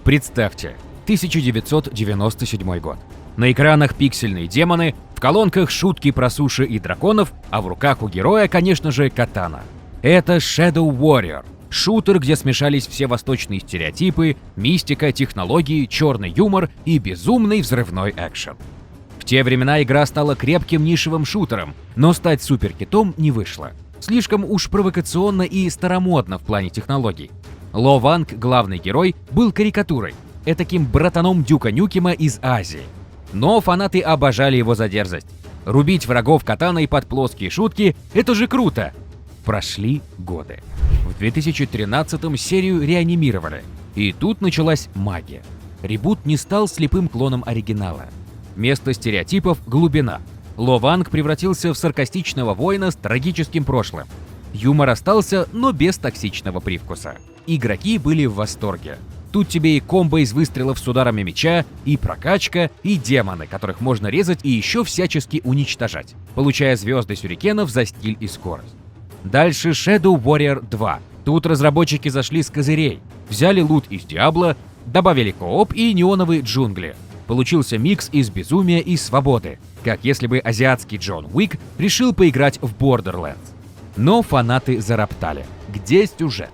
Представьте, 1997 год. На экранах пиксельные демоны, в колонках шутки про суши и драконов, а в руках у героя, конечно же, катана. Это Shadow Warrior. Шутер, где смешались все восточные стереотипы, мистика, технологии, черный юмор и безумный взрывной экшен. В те времена игра стала крепким нишевым шутером, но стать суперхитом не вышло. Слишком уж провокационно и старомодно в плане технологий. Ло Ванг, главный герой, был карикатурой, этаким братаном Дюка Нюкема из Азии. Но фанаты обожали его за дерзость. Рубить врагов катаной под плоские шутки — это же круто! Прошли годы. В 2013-м серию реанимировали. И тут началась магия. Ребут не стал слепым клоном оригинала. Вместо стереотипов — глубина. Ло Ванг превратился в саркастичного воина с трагическим прошлым. Юмор остался, но без токсичного привкуса. Игроки были в восторге. Тут тебе и комбо из выстрелов с ударами меча, и прокачка, и демоны, которых можно резать и еще всячески уничтожать, получая звезды сюрикенов за стиль и скорость. Дальше Shadow Warrior 2. Тут разработчики зашли с козырей, взяли лут из Diablo, добавили кооп и неоновые джунгли. Получился микс из безумия и свободы, как если бы азиатский Джон Уик решил поиграть в Borderlands. Но фанаты зароптали. Где сюжет?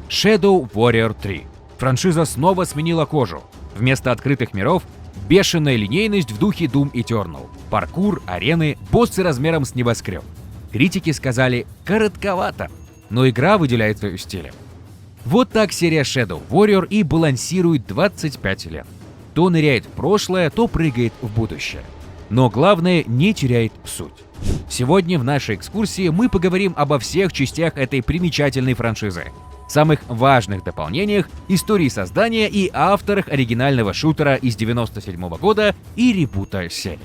Shadow Warrior 3. Франшиза снова сменила кожу. Вместо открытых миров — бешеная линейность в духе Doom Eternal. Паркур, арены, боссы размером с небоскреб. Критики сказали коротковато, но игра выделяется стилем. Вот так серия Shadow Warrior и балансирует 25 лет. То ныряет в прошлое, то прыгает в будущее. Но главное, не теряет суть. Сегодня в нашей экскурсии мы поговорим обо всех частях этой примечательной франшизы, самых важных дополнениях, истории создания и авторах оригинального шутера из 1997 года и ребута серии.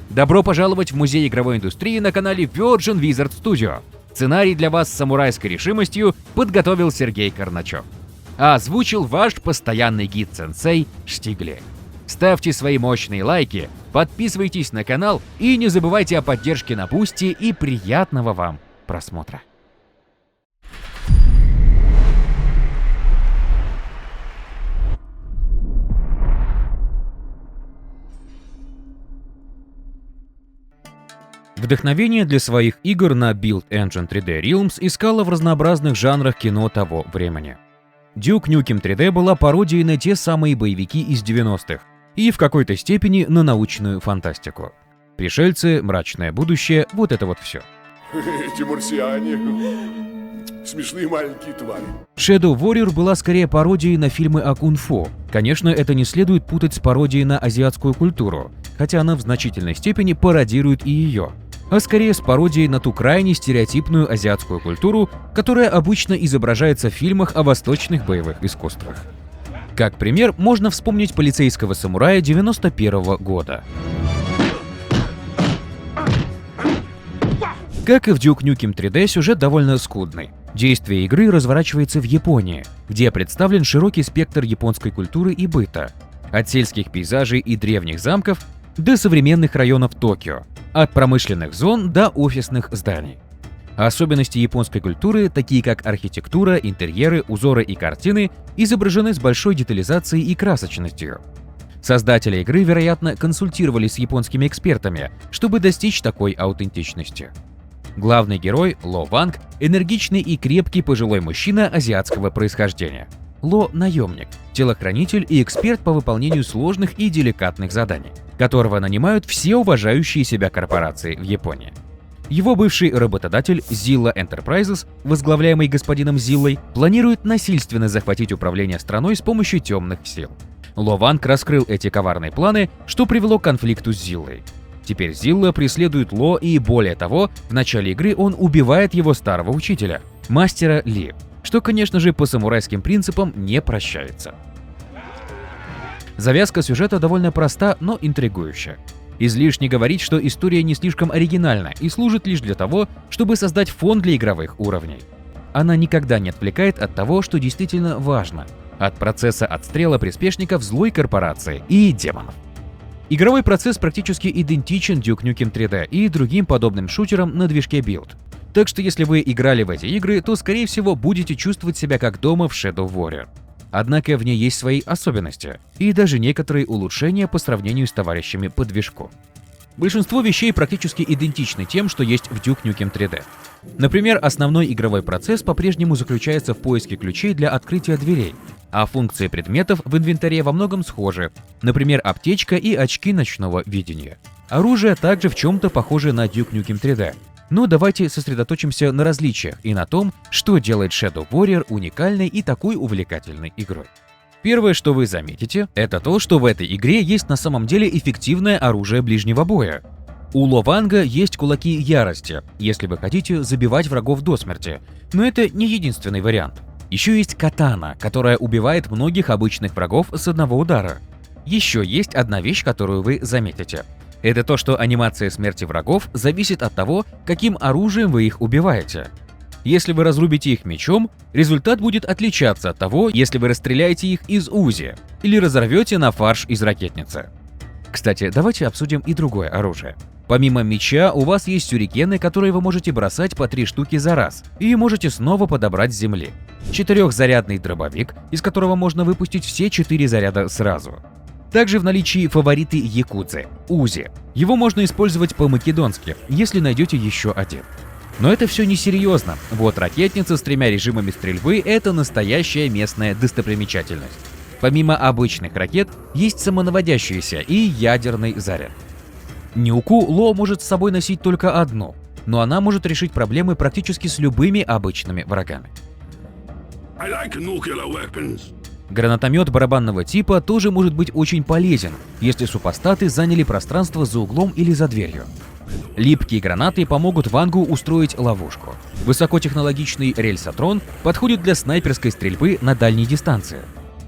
Добро пожаловать в Музей игровой индустрии на канале Virgin Wizard Studio. Сценарий для вас с самурайской решимостью подготовил Сергей Корначев. А озвучил ваш постоянный гид-сенсей Штигли. Ставьте свои мощные лайки, подписывайтесь на канал и не забывайте о поддержке на Бусти и приятного вам просмотра. Вдохновение для своих игр на Build Engine 3D Realms искала в разнообразных жанрах кино того времени. Duke Nukem 3D была пародией на те самые боевики из 90-х и в какой-то степени на научную фантастику. Пришельцы, мрачное будущее, вот это вот все. Эти марсиане, смешные маленькие твари. Shadow Warrior была скорее пародией на фильмы о кунг-фу. Конечно, это не следует путать с пародией на азиатскую культуру, хотя она в значительной степени пародирует и ее, а скорее с пародией на ту крайне стереотипную азиатскую культуру, которая обычно изображается в фильмах о восточных боевых искусствах. Как пример, можно вспомнить полицейского самурая 91 года. Как и в Duke Nukem 3D, сюжет довольно скудный. Действие игры разворачивается в Японии, где представлен широкий спектр японской культуры и быта. От сельских пейзажей и древних замков до современных районов Токио, от промышленных зон до офисных зданий. Особенности японской культуры, такие как архитектура, интерьеры, узоры и картины, изображены с большой детализацией и красочностью. Создатели игры, вероятно, консультировались с японскими экспертами, чтобы достичь такой аутентичности. Главный герой, Ло Ванг, энергичный и крепкий пожилой мужчина азиатского происхождения. Ло – наемник, телохранитель и эксперт по выполнению сложных и деликатных заданий, которого нанимают все уважающие себя корпорации в Японии. Его бывший работодатель Zilla Enterprises, возглавляемый господином Зиллой, планирует насильственно захватить управление страной с помощью темных сил. Ло Ванг раскрыл эти коварные планы, что привело к конфликту с Зиллой. Теперь Зилла преследует Ло и, более того, в начале игры он убивает его старого учителя, мастера Ли, что, конечно же, по самурайским принципам не прощается. Завязка сюжета довольно проста, но интригующая. Излишне говорить, что история не слишком оригинальна и служит лишь для того, чтобы создать фон для игровых уровней. Она никогда не отвлекает от того, что действительно важно – от процесса отстрела приспешников злой корпорации и демонов. Игровой процесс практически идентичен Duke Nukem 3D и другим подобным шутерам на движке Build. Так что если вы играли в эти игры, то, скорее всего, будете чувствовать себя как дома в Shadow Warrior. Однако в ней есть свои особенности и даже некоторые улучшения по сравнению с товарищами по движку. Большинство вещей практически идентичны тем, что есть в Duke Nukem 3D. Например, основной игровой процесс по-прежнему заключается в поиске ключей для открытия дверей, а функции предметов в инвентаре во многом схожи, например, аптечка и очки ночного видения. Оружие также в чем-то похоже на Duke Nukem 3D. Но давайте сосредоточимся на различиях и на том, что делает Shadow Warrior уникальной и такой увлекательной игрой. Первое, что вы заметите, это то, что в этой игре есть на самом деле эффективное оружие ближнего боя. У Ло Ванга есть кулаки ярости, если вы хотите забивать врагов до смерти, но это не единственный вариант. Еще есть катана, которая убивает многих обычных врагов с одного удара. Еще есть одна вещь, которую вы заметите. Это то, что анимация смерти врагов зависит от того, каким оружием вы их убиваете. Если вы разрубите их мечом, результат будет отличаться от того, если вы расстреляете их из УЗИ или разорвете на фарш из ракетницы. Кстати, давайте обсудим и другое оружие. Помимо меча, у вас есть сюрикены, которые вы можете бросать по 3 штуки за раз, и можете снова подобрать с земли. 4-зарядный дробовик, из которого можно выпустить все 4 заряда сразу. Также в наличии фавориты якудзы – УЗИ. Его можно использовать по-македонски, если найдете еще один. Но это все несерьезно. Вот ракетница с 3 режимами стрельбы – это настоящая местная достопримечательность. Помимо обычных ракет, есть самонаводящийся и ядерный заряд. Нюку Ло может с собой носить только одну, но она может решить проблемы практически с любыми обычными врагами. Гранатомет барабанного типа тоже может быть очень полезен, если супостаты заняли пространство за углом или за дверью. Липкие гранаты помогут Вангу устроить ловушку. Высокотехнологичный рельсотрон подходит для снайперской стрельбы на дальней дистанции.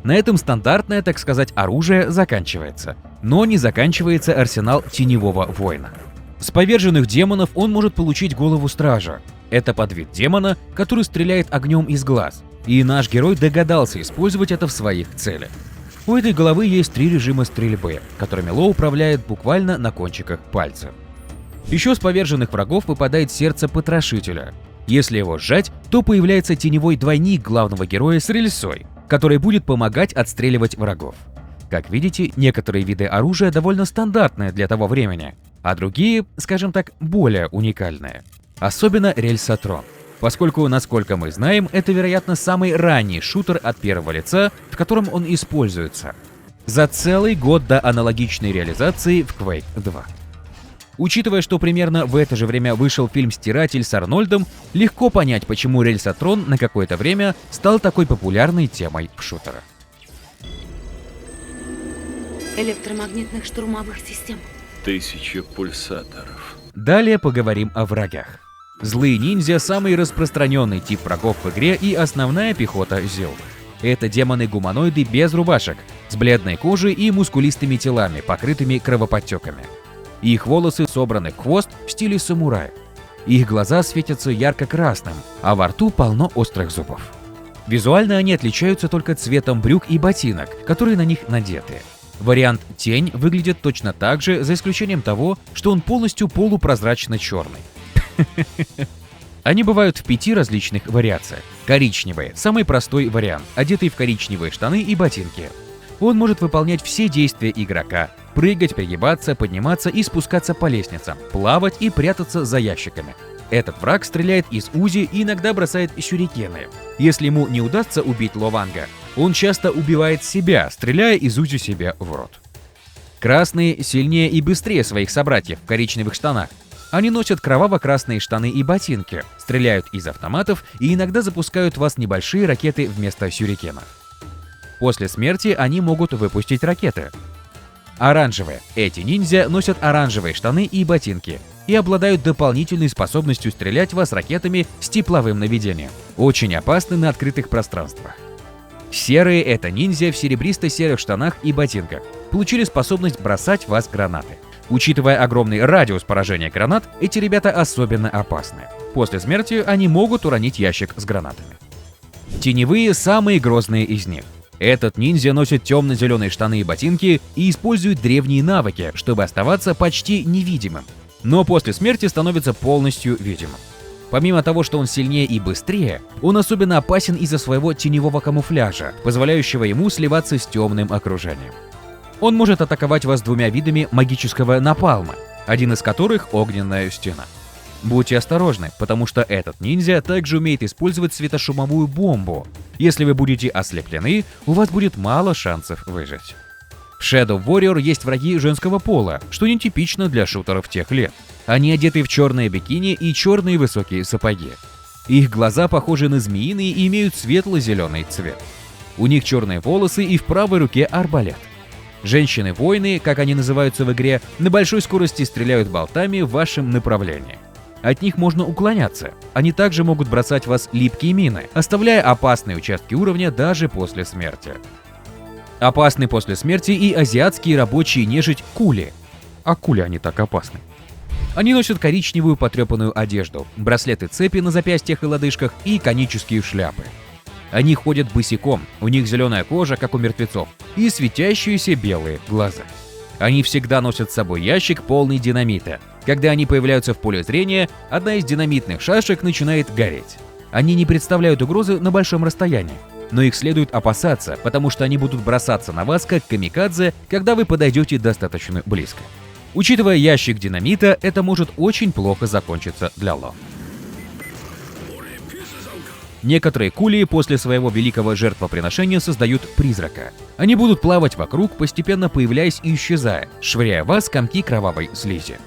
На этом стандартное, так сказать, оружие заканчивается. Но не заканчивается арсенал теневого воина. С поверженных демонов он может получить голову стража. Это подвид демона, который стреляет огнем из глаз. И наш герой догадался использовать это в своих целях. У этой головы есть 3 режима стрельбы, которыми Ло управляет буквально на кончиках пальцев. Еще с поверженных врагов выпадает сердце потрошителя. Если его сжать, то появляется теневой двойник главного героя с рельсой, который будет помогать отстреливать врагов. Как видите, некоторые виды оружия довольно стандартные для того времени, а другие, скажем так, более уникальные. Особенно рельсотрон, поскольку, насколько мы знаем, это, вероятно, самый ранний шутер от первого лица, в котором он используется. За целый год до аналогичной реализации в Quake 2. Учитывая, что примерно в это же время вышел фильм «Стиратель» с Арнольдом, легко понять, почему рельсотрон на какое-то время стал такой популярной темой в шутерах. Электромагнитных штурмовых систем. 1000 пульсаторов. Далее поговорим о врагах. Злые ниндзя – самый распространенный тип врагов в игре и основная пехота Зилд. Это демоны-гуманоиды без рубашек, с бледной кожей и мускулистыми телами, покрытыми кровоподтеками. Их волосы собраны в хвост в стиле самурая. Их глаза светятся ярко-красным, а во рту полно острых зубов. Визуально они отличаются только цветом брюк и ботинок, которые на них надеты. Вариант «Тень» выглядит точно так же, за исключением того, что он полностью полупрозрачно черный. Они бывают в 5 различных вариациях. Коричневый – самый простой вариант, одетый в коричневые штаны и ботинки. Он может выполнять все действия игрока – прыгать, пригибаться, подниматься и спускаться по лестницам, плавать и прятаться за ящиками. Этот враг стреляет из УЗИ и иногда бросает сюрикены. Если ему не удастся убить Ло Ванга, он часто убивает себя, стреляя из УЗИ себе в рот. Красные сильнее и быстрее своих собратьев в коричневых штанах. Они носят кроваво-красные штаны и ботинки, стреляют из автоматов и иногда запускают в вас небольшие ракеты вместо сюрикенов. После смерти они могут выпустить ракеты. Оранжевые. Эти ниндзя носят оранжевые штаны и ботинки и обладают дополнительной способностью стрелять в вас ракетами с тепловым наведением. Очень опасны на открытых пространствах. Серые – это ниндзя в серебристо-серых штанах и ботинках. Получили способность бросать в вас гранаты. Учитывая огромный радиус поражения гранат, эти ребята особенно опасны. После смерти они могут уронить ящик с гранатами. Теневые – самые грозные из них. Этот ниндзя носит темно-зеленые штаны и ботинки и использует древние навыки, чтобы оставаться почти невидимым. Но после смерти становится полностью видимым. Помимо того, что он сильнее и быстрее, он особенно опасен из-за своего теневого камуфляжа, позволяющего ему сливаться с темным окружением. Он может атаковать вас двумя видами магического напалма, один из которых — огненная стена. Будьте осторожны, потому что этот ниндзя также умеет использовать светошумовую бомбу. Если вы будете ослеплены, у вас будет мало шансов выжить. В Shadow Warrior есть враги женского пола, что нетипично для шутеров тех лет. Они одеты в черные бикини и черные высокие сапоги. Их глаза похожи на змеиные и имеют светло-зеленый цвет. У них черные волосы и в правой руке арбалет. Женщины-воины, как они называются в игре, на большой скорости стреляют болтами в вашем направлении. От них можно уклоняться. Они также могут бросать в вас липкие мины, оставляя опасные участки уровня даже после смерти. Опасны после смерти и азиатские рабочие нежить кули. А кули они так опасны? Они носят коричневую потрепанную одежду, браслеты-цепи на запястьях и лодыжках и конические шляпы. Они ходят босиком, у них зеленая кожа, как у мертвецов, и светящиеся белые глаза. Они всегда носят с собой ящик, полный динамита. Когда они появляются в поле зрения, одна из динамитных шашек начинает гореть. Они не представляют угрозы на большом расстоянии, но их следует опасаться, потому что они будут бросаться на вас как камикадзе, когда вы подойдете достаточно близко. Учитывая ящик динамита, это может очень плохо закончиться для Ло. Некоторые кули после своего великого жертвоприношения создают призрака. Они будут плавать вокруг, постепенно появляясь и исчезая, швыряя в вас комки кровавой слизи.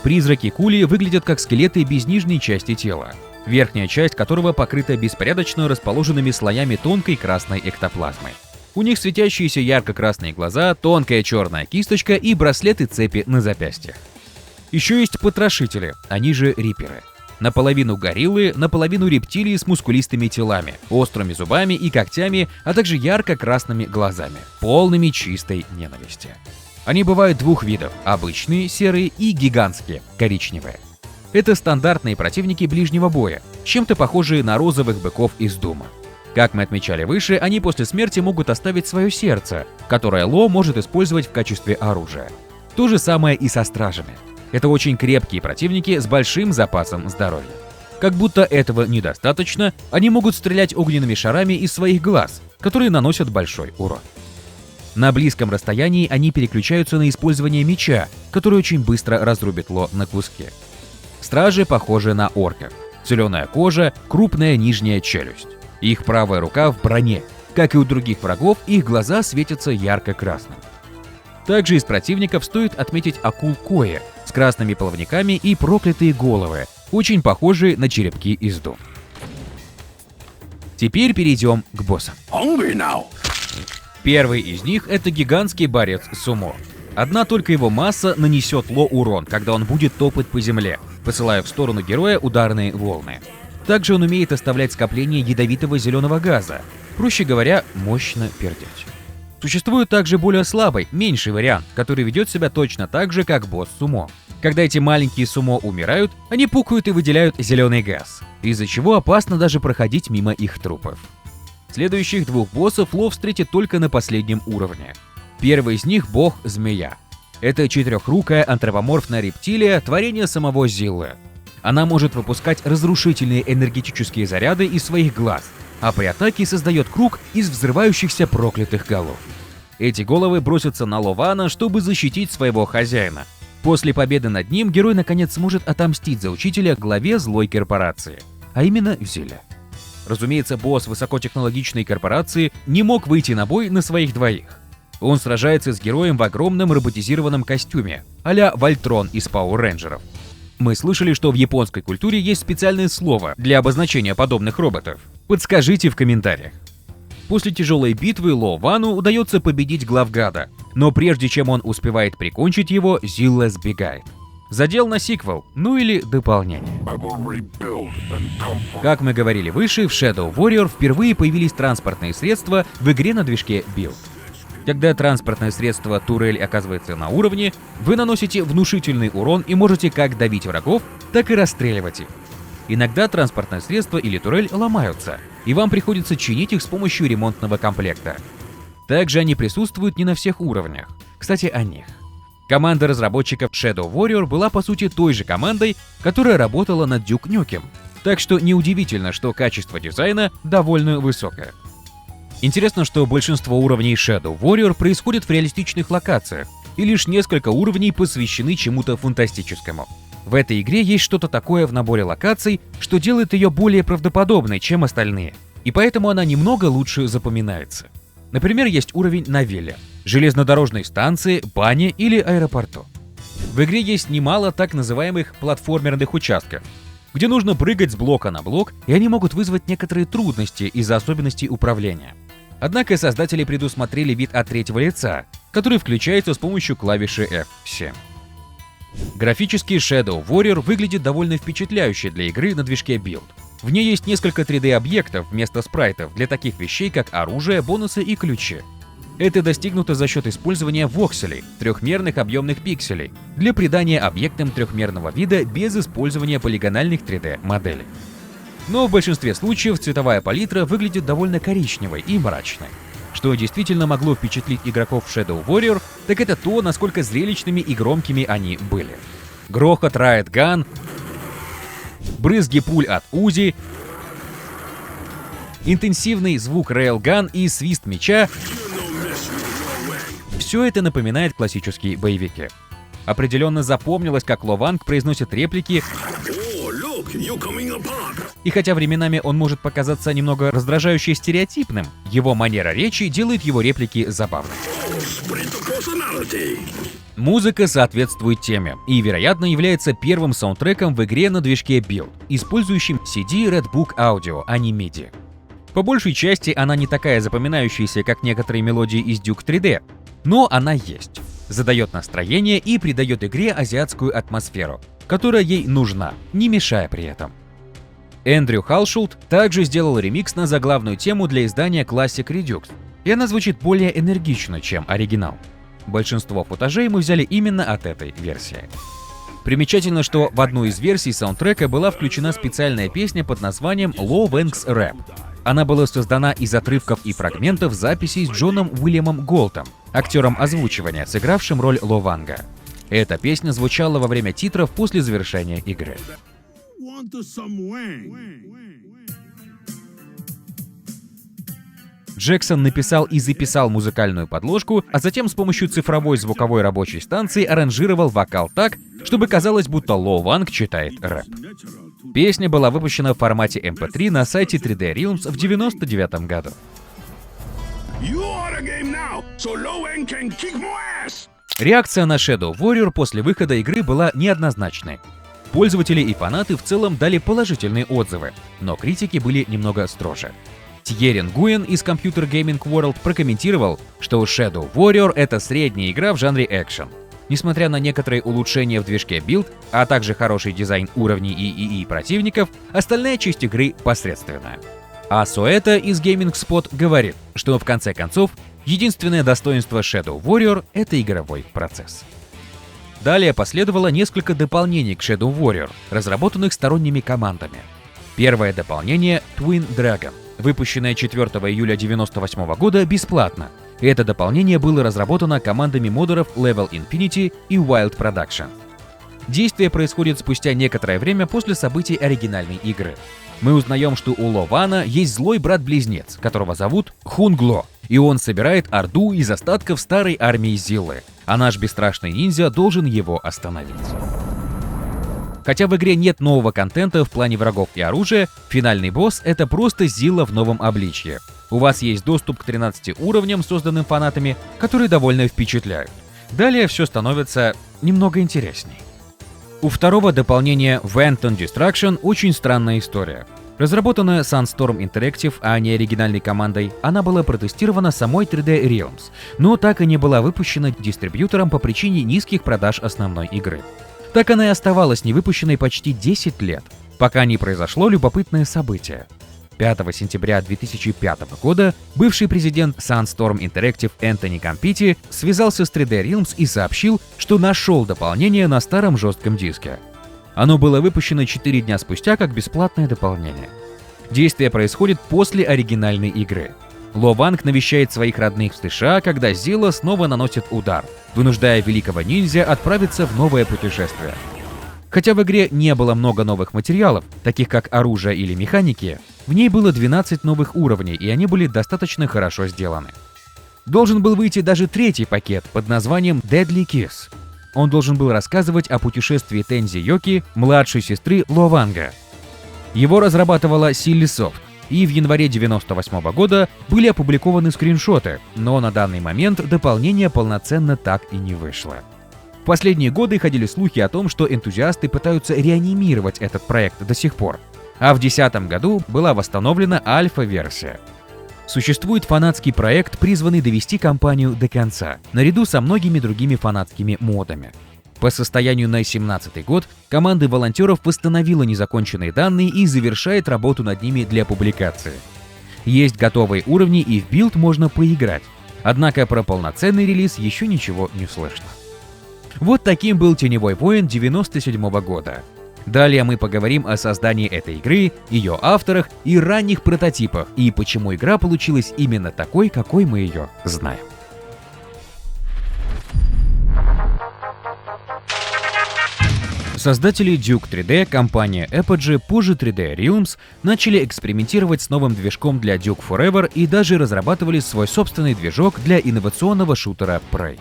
Призраки кули выглядят как скелеты без нижней части тела, верхняя часть которого покрыта беспорядочно расположенными слоями тонкой красной эктоплазмы. У них светящиеся ярко-красные глаза, тонкая черная кисточка и браслеты-цепи на запястьях. Еще есть потрошители, они же риперы. Наполовину гориллы, наполовину рептилии с мускулистыми телами, острыми зубами и когтями, а также ярко-красными глазами, полными чистой ненависти. Они бывают двух видов – обычные, серые, и гигантские, коричневые. Это стандартные противники ближнего боя, чем-то похожие на розовых быков из Дума. Как мы отмечали выше, они после смерти могут оставить свое сердце, которое Ло может использовать в качестве оружия. То же самое и со стражами. Это очень крепкие противники с большим запасом здоровья. Как будто этого недостаточно, они могут стрелять огненными шарами из своих глаз, которые наносят большой урон. На близком расстоянии они переключаются на использование меча, который очень быстро разрубит Ло на куски. Стражи похожи на орков. Зеленая кожа, крупная нижняя челюсть. Их правая рука в броне. Как и у других врагов, их глаза светятся ярко-красным. Также из противников стоит отметить акул Коэ с красными плавниками и проклятые головы, очень похожие на черепки из Дум. Теперь перейдем к боссам. Первый из них — это гигантский борец сумо. Одна только его масса нанесет Ло урон, когда он будет топать по земле, посылая в сторону героя ударные волны. Также он умеет оставлять скопление ядовитого зеленого газа, проще говоря, мощно пердеть. Существует также более слабый, меньший вариант, который ведет себя точно так же, как босс сумо. Когда эти маленькие сумо умирают, они пукают и выделяют зеленый газ, из-за чего опасно даже проходить мимо их трупов. Следующих двух боссов Ло встретит только на последнем уровне. Первый из них — бог-змея. Это четырехрукая антропоморфная рептилия, творение самого Зиллы. Она может выпускать разрушительные энергетические заряды из своих глаз, а при атаке создает круг из взрывающихся проклятых голов. Эти головы бросятся на Лована, чтобы защитить своего хозяина. После победы над ним герой наконец сможет отомстить за учителя главе злой корпорации, а именно Зилле. Разумеется, босс высокотехнологичной корпорации не мог выйти на бой на своих двоих. Он сражается с героем в огромном роботизированном костюме, а-ля Вольтрон из Power Rangers. Мы слышали, что в японской культуре есть специальное слово для обозначения подобных роботов. Подскажите в комментариях. После тяжелой битвы Ло Вану удается победить главгада, но прежде чем он успевает прикончить его, Зилла сбегает. Задел на сиквел, ну или дополнение. Как мы говорили выше, в Shadow Warrior впервые появились транспортные средства в игре на движке Build. Когда транспортное средство турель оказывается на уровне, вы наносите внушительный урон и можете как давить врагов, так и расстреливать их. Иногда транспортное средство или турель ломаются, и вам приходится чинить их с помощью ремонтного комплекта. Также они присутствуют не на всех уровнях. Кстати, о них. Команда разработчиков Shadow Warrior была по сути той же командой, которая работала над Duke Nukem, так что неудивительно, что качество дизайна довольно высокое. Интересно, что большинство уровней Shadow Warrior происходит в реалистичных локациях, и лишь несколько уровней посвящены чему-то фантастическому. В этой игре есть что-то такое в наборе локаций, что делает ее более правдоподобной, чем остальные, и поэтому она немного лучше запоминается. Например, есть уровень на вилле, железнодорожной станции, бане или аэропорту. В игре есть немало так называемых платформерных участков, где нужно прыгать с блока на блок, и они могут вызвать некоторые трудности из-за особенностей управления. Однако создатели предусмотрели вид от третьего лица, который включается с помощью клавиши F7. Графически Shadow Warrior выглядит довольно впечатляюще для игры на движке Build. В ней есть несколько 3D-объектов вместо спрайтов для таких вещей, как оружие, бонусы и ключи. Это достигнуто за счет использования вокселей, трехмерных объемных пикселей, для придания объектам трехмерного вида без использования полигональных 3D-моделей. Но в большинстве случаев цветовая палитра выглядит довольно коричневой и мрачной. Что действительно могло впечатлить игроков в Shadow Warrior, так это то, насколько зрелищными и громкими они были. Грохот Riot Gun, брызги пуль от УЗИ, интенсивный звук рейлган и свист меча — все это напоминает классические боевики. Определенно запомнилось, как Lo Wang произносит реплики, и хотя временами он может показаться немного раздражающе стереотипным, его манера речи делает его реплики забавными. Музыка соответствует теме и, вероятно, является первым саундтреком в игре на движке Build, использующим CD Red Book Audio, а не MIDI. По большей части она не такая запоминающаяся, как некоторые мелодии из Duke 3D, но она есть, задает настроение и придает игре азиатскую атмосферу, которая ей нужна, не мешая при этом. Эндрю Халшулт также сделал ремикс на заглавную тему для издания Classic Redux, и она звучит более энергично, чем оригинал. Большинство футажей мы взяли именно от этой версии. Примечательно, что в одну из версий саундтрека была включена специальная песня под названием Lo Wang's Rap. Она была создана из отрывков и фрагментов записей с Джоном Уильямом Голтом, актером озвучивания, сыгравшим роль Lo Wang'а. Эта песня звучала во время титров после завершения игры. Джексон написал и записал музыкальную подложку, а затем с помощью цифровой звуковой рабочей станции аранжировал вокал так, чтобы казалось, будто Lo Wang читает рэп. Песня была выпущена в формате MP3 на сайте 3D Realms в 1999 году. Реакция на Shadow Warrior после выхода игры была неоднозначной. Пользователи и фанаты в целом дали положительные отзывы, но критики были немного строже. Тьерри Нгуyen из Computer Gaming World прокомментировал, что Shadow Warrior — это средняя игра в жанре экшен. Несмотря на некоторые улучшения в движке Build, а также хороший дизайн уровней и ИИ противников, остальная часть игры посредственная. А Суэта из Gaming Spot говорит, что в конце концов, единственное достоинство Shadow Warrior — это игровой процесс. Далее последовало несколько дополнений к Shadow Warrior, разработанных сторонними командами. Первое дополнение — Twin Dragon, выпущенное 4 июля 1998 года бесплатно. Это дополнение было разработано командами модеров Level Infinity и Wild Production. Действие происходит спустя некоторое время после событий оригинальной игры. Мы узнаем, что у Lo Wang'a есть злой брат-близнец, которого зовут Хунгло, и он собирает орду из остатков старой армии Зиллы, а наш бесстрашный ниндзя должен его остановить. Хотя в игре нет нового контента в плане врагов и оружия, финальный босс — это просто Зилла в новом обличье. У вас есть доступ к 13 уровням, созданным фанатами, которые довольно впечатляют. Далее все становится немного интересней. У второго дополнения Wanton Destruction очень странная история. Разработанная Sunstorm Interactive, а не оригинальной командой, она была протестирована самой 3D Realms, но так и не была выпущена дистрибьютором по причине низких продаж основной игры. Так она и оставалась невыпущенной почти 10 лет, пока не произошло любопытное событие. 5 сентября 2005 года бывший президент Sunstorm Interactive Энтони Кампити связался с 3D Realms и сообщил, что нашел дополнение на старом жестком диске. Оно было выпущено 4 дня спустя как бесплатное дополнение. Действие происходит после оригинальной игры. Ло Ванг навещает своих родных в США, когда Зила снова наносит удар, вынуждая великого ниндзя отправиться в новое путешествие. Хотя в игре не было много новых материалов, таких как оружие или механики, в ней было 12 новых уровней, и они были достаточно хорошо сделаны. Должен был выйти даже третий пакет под названием Deadly Kiss. Он должен был рассказывать о путешествии Тензи Йоки, младшей сестры Ло Ванга. Его разрабатывала Silly Soft, и в январе 1998 года были опубликованы скриншоты, но на данный момент дополнение полноценно так и не вышло. В последние годы ходили слухи о том, что энтузиасты пытаются реанимировать этот проект до сих пор, а в 2010 году была восстановлена альфа-версия. Существует фанатский проект, призванный довести кампанию до конца, наряду со многими другими фанатскими модами. По состоянию на 2017 год команда волонтеров восстановила незаконченные данные и завершает работу над ними для публикации. Есть готовые уровни, и в билд можно поиграть, однако про полноценный релиз еще ничего не слышно. Вот таким был Теневой воин 1997 года. Далее мы поговорим о создании этой игры, ее авторах и ранних прототипах, и почему игра получилась именно такой, какой мы ее знаем. Создатели Duke 3D, компания Apogee, позже 3D Realms, начали экспериментировать с новым движком для Duke Forever и даже разрабатывали свой собственный движок для инновационного шутера Prey.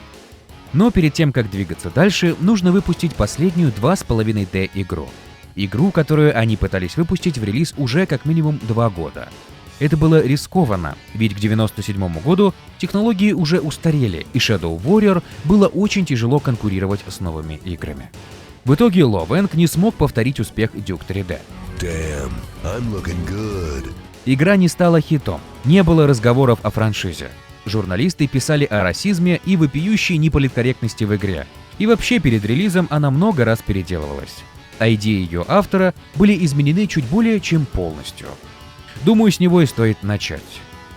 Но перед тем, как двигаться дальше, нужно выпустить последнюю 2,5D игру. Игру, которую они пытались выпустить в релиз уже как минимум 2 года. Это было рискованно, ведь к 1997 году технологии уже устарели, и Shadow Warrior было очень тяжело конкурировать с новыми играми. В итоге Ло Ванг не смог повторить успех Duke 3D. Damn, I'm looking good. Игра не стала хитом, не было разговоров о франшизе. Журналисты писали о расизме и вопиющей неполиткорректности в игре. И вообще перед релизом она много раз переделывалась. А идеи ее автора были изменены чуть более чем полностью. Думаю, с него и стоит начать.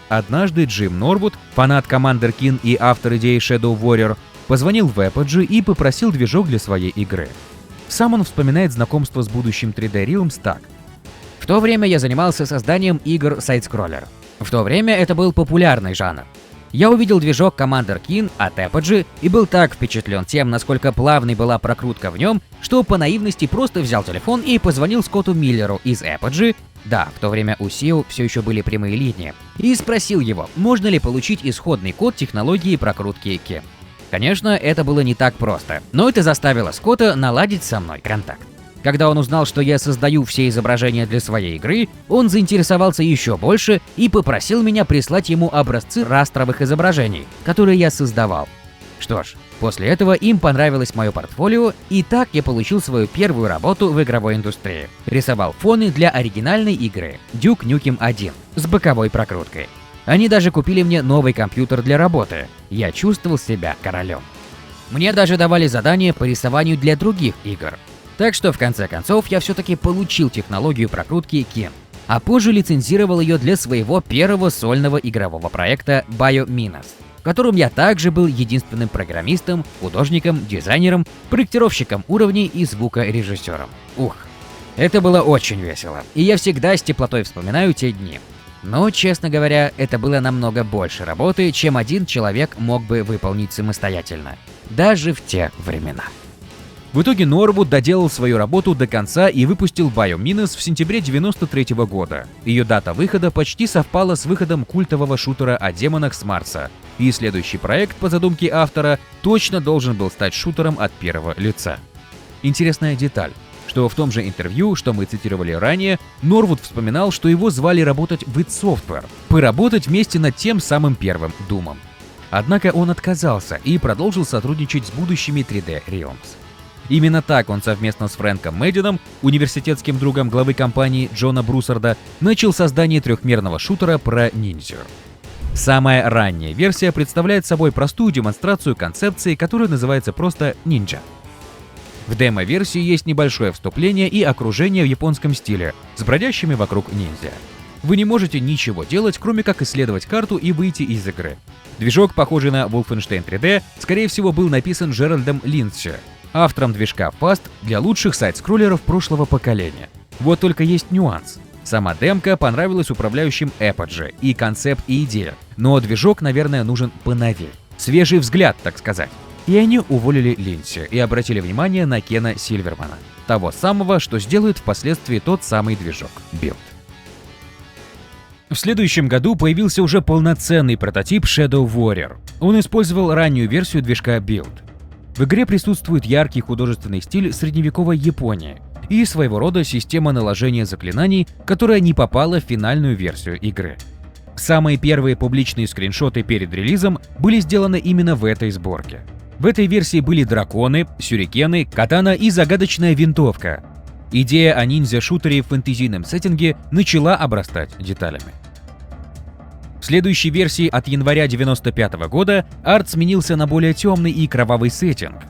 Однажды Джим Норвуд, фанат Commander Keen и автор идеи Shadow Warrior, позвонил в Apogee и попросил движок для своей игры. Сам он вспоминает знакомство с будущим 3D Realms так. В то время я занимался созданием игр сайд-скроллер. В то время это был популярный жанр. Я увидел движок Commander Keen от Apogee и был так впечатлен тем, насколько плавной была прокрутка в нем, что по наивности просто взял телефон и позвонил Скотту Миллеру из Apogee, да, в то время у SEO все еще были прямые линии, и спросил его, можно ли получить исходный код технологии прокрутки Keen. Конечно, это было не так просто, но это заставило Скотта наладить со мной контакт. Когда он узнал, что я создаю все изображения для своей игры, он заинтересовался еще больше и попросил меня прислать ему образцы растровых изображений, которые я создавал. Что ж, после этого им понравилось мое портфолио, и так я получил свою первую работу в игровой индустрии. Рисовал фоны для оригинальной игры Duke Nukem 1 с боковой прокруткой. Они даже купили мне новый компьютер для работы. Я чувствовал себя королем. Мне даже давали задания по рисованию для других игр. Так что в конце концов я все-таки получил технологию прокрутки Keen, а позже лицензировал ее для своего первого сольного игрового проекта BioMinas, в котором я также был единственным программистом, художником, дизайнером, проектировщиком уровней и звукорежиссером. Ух, это было очень весело, и я всегда с теплотой вспоминаю те дни. Но, честно говоря, это было намного больше работы, чем один человек мог бы выполнить самостоятельно, даже в те времена. В итоге Норвуд доделал свою работу до конца и выпустил BioMinas в сентябре 1993 года. Ее дата выхода почти совпала с выходом культового шутера о демонах с Марса, и следующий проект, по задумке автора, точно должен был стать шутером от первого лица. Интересная деталь, что в том же интервью, что мы цитировали ранее, Норвуд вспоминал, что его звали работать в id Software, поработать вместе над тем самым первым Думом. Однако он отказался и продолжил сотрудничать с будущими 3D Realms. Именно так он совместно с Фрэнком Мэддином, университетским другом главы компании Джона Бруссарда, начал создание трехмерного шутера про ниндзю. Самая ранняя версия представляет собой простую демонстрацию концепции, которая называется просто «Ninja». В демо-версии есть небольшое вступление и окружение в японском стиле, с бродящими вокруг ниндзя. Вы не можете ничего делать, кроме как исследовать карту и выйти из игры. Движок, похожий на Wolfenstein 3D, скорее всего был написан Джеральдом Линдси, автором движка Fast для лучших сайд-скроллеров прошлого поколения. Вот только есть нюанс. Сама демка понравилась управляющим Apogee, и концепт, и идея, но движок, наверное, нужен поновее. Свежий взгляд, так сказать. И они уволили Линдси и обратили внимание на Кена Сильвермана, того самого, что сделает впоследствии тот самый движок Build. В следующем году появился уже полноценный прототип Shadow Warrior. Он использовал раннюю версию движка Build. В игре присутствует яркий художественный стиль средневековой Японии и своего рода система наложения заклинаний, которая не попала в финальную версию игры. Самые первые публичные скриншоты перед релизом были сделаны именно в этой сборке. В этой версии были драконы, сюрикены, катана и загадочная винтовка. Идея о ниндзя-шутере в фэнтезийном сеттинге начала обрастать деталями. В следующей версии от января 1995 года арт сменился на более темный и кровавый сеттинг.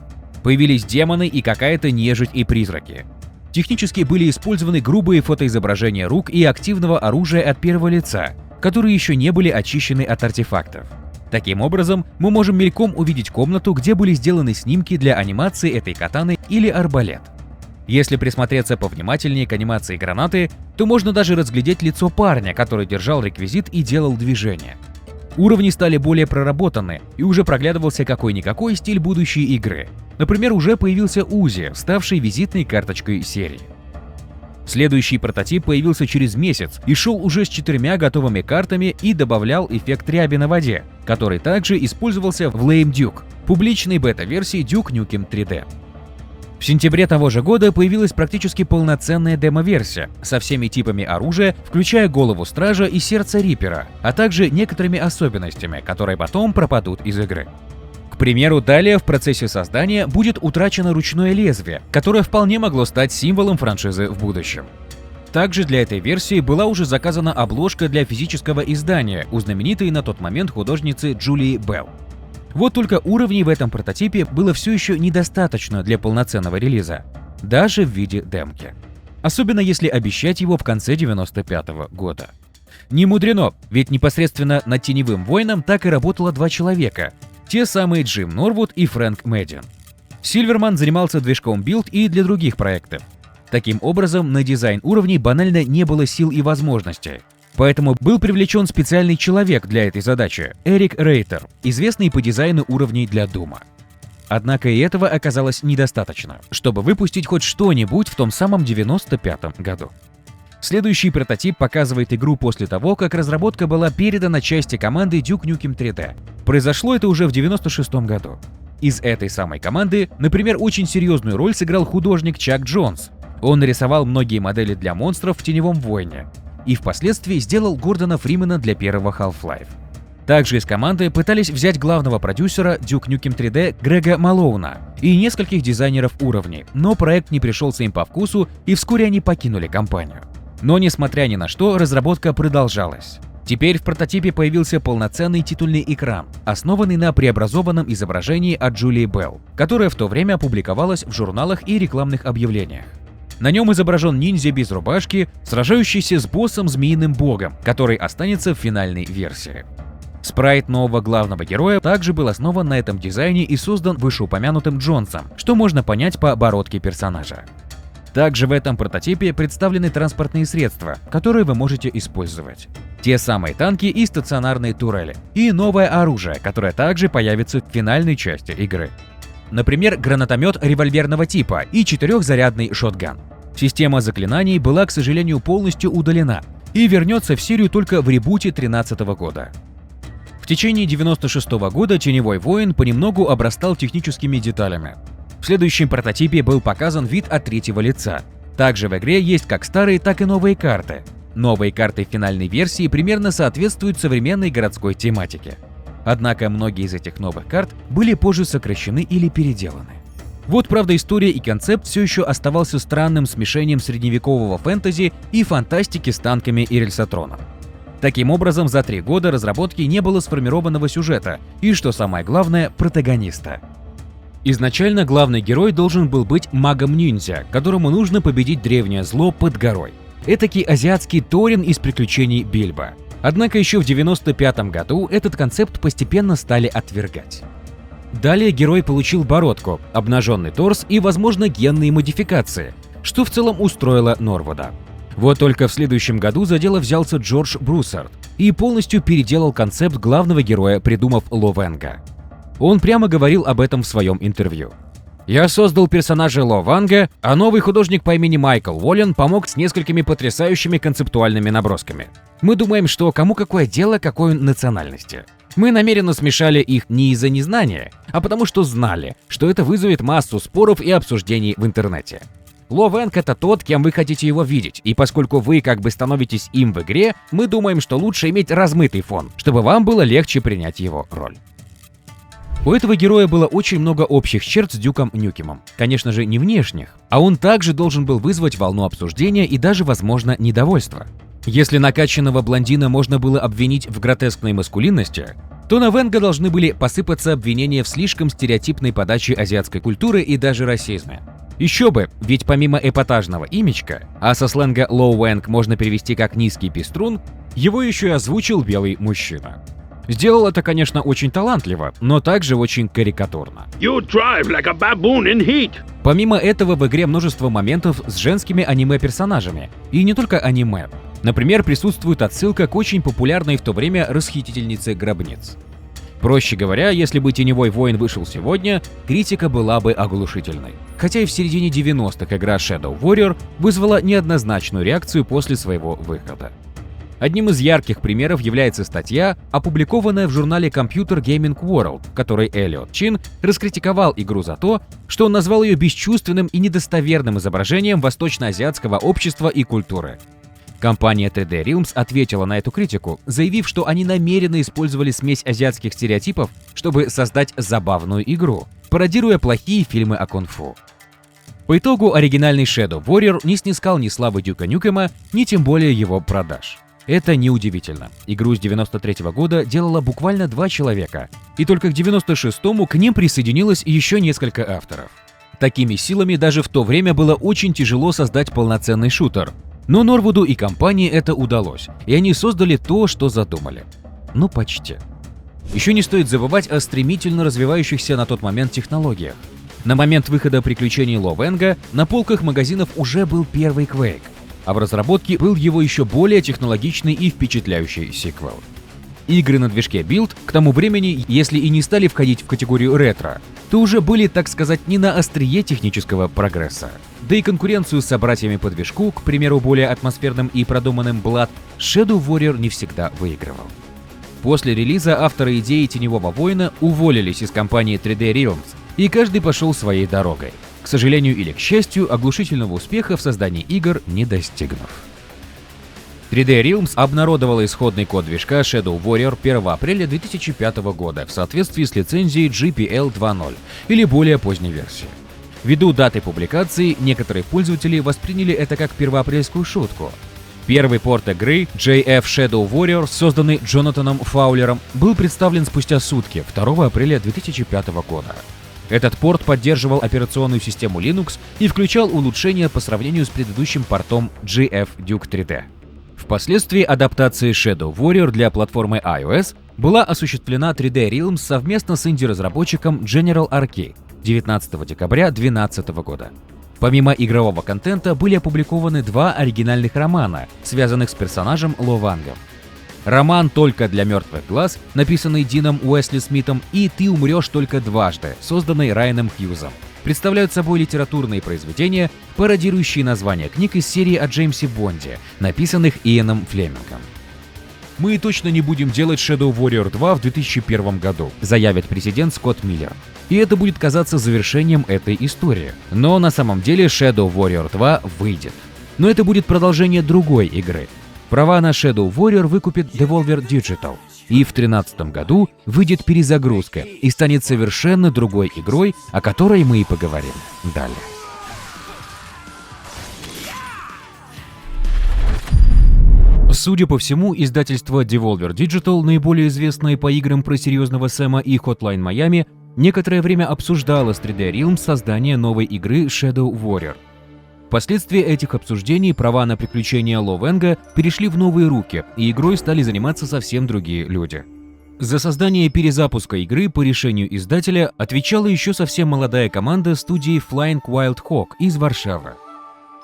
Появились демоны и какая-то нежить и призраки. Технически были использованы грубые фотоизображения рук и активного оружия от первого лица, которые еще не были очищены от артефактов. Таким образом, мы можем мельком увидеть комнату, где были сделаны снимки для анимации этой катаны или арбалет. Если присмотреться повнимательнее к анимации гранаты, то можно даже разглядеть лицо парня, который держал реквизит и делал движение. Уровни стали более проработаны, и уже проглядывался какой-никакой стиль будущей игры. Например, уже появился Узи, ставший визитной карточкой серии. Следующий прототип появился через месяц и шел уже с 4 готовыми картами и добавлял эффект ряби на воде, который также использовался в Lame Duke, публичной бета-версии Duke Nukem 3D. В сентябре того же года появилась практически полноценная демо-версия со всеми типами оружия, включая голову стража и сердце Риппера, а также некоторыми особенностями, которые потом пропадут из игры. К примеру, далее в процессе создания будет утрачено ручное лезвие, которое вполне могло стать символом франшизы в будущем. Также для этой версии была уже заказана обложка для физического издания у знаменитой на тот момент художницы Джулии Белл. Вот только уровней в этом прототипе было все еще недостаточно для полноценного релиза, даже в виде демки. Особенно если обещать его в конце 1995 года. Не мудрено, ведь непосредственно над Теневым воином так и работало 2 человека, те самые Джим Норвуд и Фрэнк Мэддин. Сильверман занимался движком Build и для других проектов. Таким образом, на дизайн уровней банально не было сил и возможностей. Поэтому был привлечен специальный человек для этой задачи – Эрик Рейтер, известный по дизайну уровней для Дума. Однако и этого оказалось недостаточно, чтобы выпустить хоть что-нибудь в том самом 1995 году. Следующий прототип показывает игру после того, как разработка была передана части команды Duke Nukem 3D. Произошло это уже в 1996 году. Из этой самой команды, например, очень серьезную роль сыграл художник Чак Джонс. Он нарисовал многие модели для монстров в Теневом войне и впоследствии сделал Гордона Фримена для первого Half-Life. Также из команды пытались взять главного продюсера Duke Nukem 3D Грега Малоуна и нескольких дизайнеров уровней, но проект не пришелся им по вкусу, и вскоре они покинули компанию. Но несмотря ни на что, разработка продолжалась. Теперь в прототипе появился полноценный титульный экран, основанный на преобразованном изображении от Джулии Белл, которое в то время публиковалось в журналах и рекламных объявлениях. На нем изображен ниндзя без рубашки, сражающийся с боссом Змеиным Богом, который останется в финальной версии. Спрайт нового главного героя также был основан на этом дизайне и создан вышеупомянутым Джонсом, что можно понять по оборотке персонажа. Также в этом прототипе представлены транспортные средства, которые вы можете использовать. Те самые танки и стационарные турели, и новое оружие, которое также появится в финальной части игры. Например, гранатомет револьверного типа и 4-зарядный шотган. Система заклинаний была, к сожалению, полностью удалена и вернется в серию только в ребуте 2013 года. В течение 1996 года Теневой воин понемногу обрастал техническими деталями. В следующем прототипе был показан вид от третьего лица. Также в игре есть как старые, так и новые карты. Новые карты финальной версии примерно соответствуют современной городской тематике. Однако многие из этих новых карт были позже сокращены или переделаны. Вот правда, история и концепт все еще оставался странным смешением средневекового фэнтези и фантастики с танками и рельсотроном. Таким образом, за 3 года разработки не было сформированного сюжета и, что самое главное, протагониста. Изначально главный герой должен был быть магом-ниндзя, которому нужно победить древнее зло под горой. Этакий азиатский Торин из приключений Бильбо. Однако еще в 1995 году этот концепт постепенно стали отвергать. Далее герой получил бородку, обнаженный торс и, возможно, генные модификации, что в целом устроило Норвуда. Вот только в следующем году за дело взялся Джордж Бруссард и полностью переделал концепт главного героя, придумав Ло Венга. Он прямо говорил об этом в своем интервью. «Я создал персонажа Ло Венга, а новый художник по имени Майкл Уоллен помог с несколькими потрясающими концептуальными набросками. Мы думаем, что кому какое дело, какой он национальности. Мы намеренно смешали их не из-за незнания, а потому что знали, что это вызовет массу споров и обсуждений в интернете. Ло Венг — это тот, кем вы хотите его видеть, и поскольку вы как бы становитесь им в игре, мы думаем, что лучше иметь размытый фон, чтобы вам было легче принять его роль». У этого героя было очень много общих черт с Дюком Нюкемом. Конечно же, не внешних, а он также должен был вызвать волну обсуждения и даже, возможно, недовольство. Если накачанного блондина можно было обвинить в гротескной маскулинности, то на Венга должны были посыпаться обвинения в слишком стереотипной подаче азиатской культуры и даже расизме. Еще бы, ведь помимо эпатажного имечка, а со сленга Ло Венг можно перевести как «низкий пеструн», его еще и озвучил белый мужчина. Сделал это, конечно, очень талантливо, но также очень карикатурно. You drive like a baboon in heat. Помимо этого, в игре множество моментов с женскими аниме-персонажами, и не только аниме. Например, присутствует отсылка к очень популярной в то время расхитительнице гробниц. Проще говоря, если бы «Теневой воин» вышел сегодня, критика была бы оглушительной. Хотя и в середине 90-х игра Shadow Warrior вызвала неоднозначную реакцию после своего выхода. Одним из ярких примеров является статья, опубликованная в журнале Computer Gaming World, в которой Эллиот Чин раскритиковал игру за то, что он назвал ее бесчувственным и недостоверным изображением восточноазиатского общества и культуры. Компания 3D Realms ответила на эту критику, заявив, что они намеренно использовали смесь азиатских стереотипов, чтобы создать забавную игру, пародируя плохие фильмы о кунг-фу. По итогу оригинальный Shadow Warrior не снискал ни славы Дюка Нюкема, ни тем более его продаж. Это неудивительно. Игру с 93-го года делало буквально 2 человека, и только к 96-му к ним присоединилось еще несколько авторов. Такими силами даже в то время было очень тяжело создать полноценный шутер, но Норвуду и компании это удалось, и они создали то, что задумали. Ну, почти. Еще не стоит забывать о стремительно развивающихся на тот момент технологиях. На момент выхода приключений Ло Венга на полках магазинов уже был первый Quake, а в разработке был его еще более технологичный и впечатляющий сиквел. Игры на движке Build к тому времени, если и не стали входить в категорию ретро, то уже были, так сказать, не на острие технического прогресса. Да и конкуренцию с собратьями по движку, к примеру, более атмосферным и продуманным Blood, Shadow Warrior не всегда выигрывал. После релиза авторы идеи Теневого воина уволились из компании 3D Realms, и каждый пошел своей дорогой. К сожалению или к счастью, оглушительного успеха в создании игр не достигнув. 3D Realms обнародовала исходный код движка Shadow Warrior 1 апреля 2005 года в соответствии с лицензией GPL 2.0 или более поздней версии. Ввиду даты публикации, некоторые пользователи восприняли это как первоапрельскую шутку. Первый порт игры JF Shadow Warrior, созданный Джонатаном Фаулером, был представлен спустя сутки, 2 апреля 2005 года. Этот порт поддерживал операционную систему Linux и включал улучшения по сравнению с предыдущим портом GF Duke 3D. Впоследствии адаптация Shadow Warrior для платформы iOS была осуществлена 3D Realms совместно с инди-разработчиком General Arcade 19 декабря 2012 года. Помимо игрового контента были опубликованы 2 оригинальных романа, связанных с персонажем Ло Вангом. Роман «Только для мертвых глаз», написанный Дином Уэсли Смитом, и «Ты умрешь только дважды», созданный Райаном Хьюзом, представляют собой литературные произведения, пародирующие названия книг из серии о Джеймсе Бонде, написанных Иэном Флемингом. «Мы точно не будем делать Shadow Warrior 2 в 2001 году», заявит президент Скотт Миллер. И это будет казаться завершением этой истории. Но на самом деле Shadow Warrior 2 выйдет. Но это будет продолжение другой игры. Права на Shadow Warrior выкупит Devolver Digital, и в 2013 году выйдет перезагрузка и станет совершенно другой игрой, о которой мы и поговорим далее. Судя по всему, издательство Devolver Digital, наиболее известное по играм про серьезного Сэма и Hotline Miami, некоторое время обсуждало с 3D Realms создание новой игры Shadow Warrior. Впоследствии этих обсуждений права на приключения Ло Венга перешли в новые руки, и игрой стали заниматься совсем другие люди. За создание перезапуска игры по решению издателя отвечала еще совсем молодая команда студии Flying Wild Hog из Варшавы.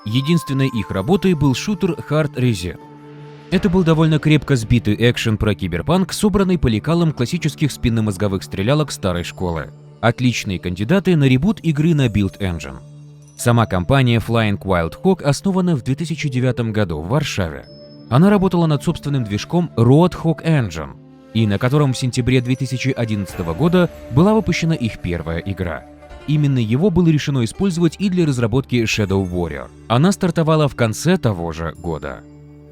Единственной их работой был шутер Hard Reset. Это был довольно крепко сбитый экшен про киберпанк, собранный по лекалам классических спинномозговых стрелялок старой школы. Отличные кандидаты на ребут игры на Build Engine. Сама компания Flying Wild Hog основана в 2009 году в Варшаве. Она работала над собственным движком Roadhog Engine, и на котором в сентябре 2011 года была выпущена их первая игра. Именно его было решено использовать и для разработки Shadow Warrior. Она стартовала в конце того же года.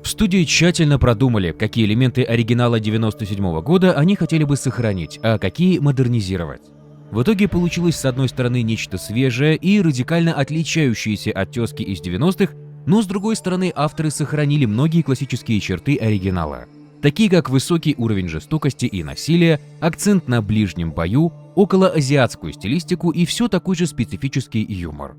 В студии тщательно продумали, какие элементы оригинала 1997 года они хотели бы сохранить, а какие модернизировать. В итоге получилось с одной стороны нечто свежее и радикально отличающееся от тезки из 90-х, но с другой стороны авторы сохранили многие классические черты оригинала, такие как высокий уровень жестокости и насилия, акцент на ближнем бою, околоазиатскую стилистику и все такой же специфический юмор.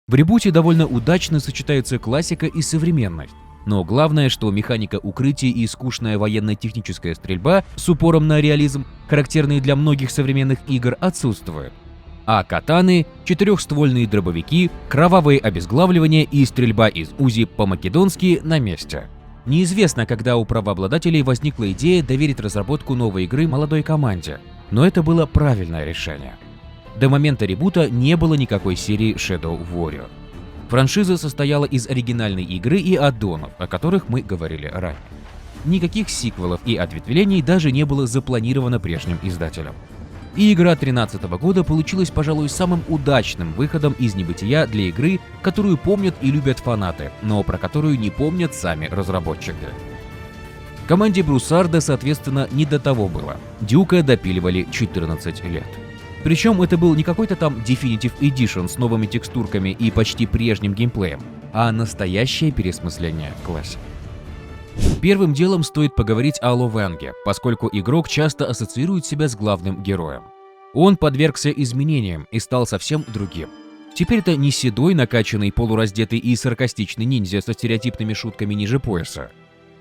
В ребуте довольно удачно сочетаются классика и современность. Но главное, что механика укрытия и скучная военно-техническая стрельба с упором на реализм, характерные для многих современных игр, отсутствуют. А катаны, четырехствольные дробовики, кровавые обезглавливания и стрельба из УЗИ по-македонски на месте. Неизвестно, когда у правообладателей возникла идея доверить разработку новой игры молодой команде, но это было правильное решение. До момента ребута не было никакой серии Shadow Warrior. Франшиза состояла из оригинальной игры и аддонов, о которых мы говорили ранее. Никаких сиквелов и ответвлений даже не было запланировано прежним издателем. И игра 2013 года получилась, пожалуй, самым удачным выходом из небытия для игры, которую помнят и любят фанаты, но про которую не помнят сами разработчики. Команде Брусарда, соответственно, не до того было. Дюка допиливали 14 лет. Причем это был не какой-то там Definitive Edition с новыми текстурками и почти прежним геймплеем, а настоящее переосмысление классики. Первым делом стоит поговорить о Ло Венге, поскольку игрок часто ассоциирует себя с главным героем. Он подвергся изменениям и стал совсем другим. Теперь это не седой, накачанный, полураздетый и саркастичный ниндзя со стереотипными шутками ниже пояса.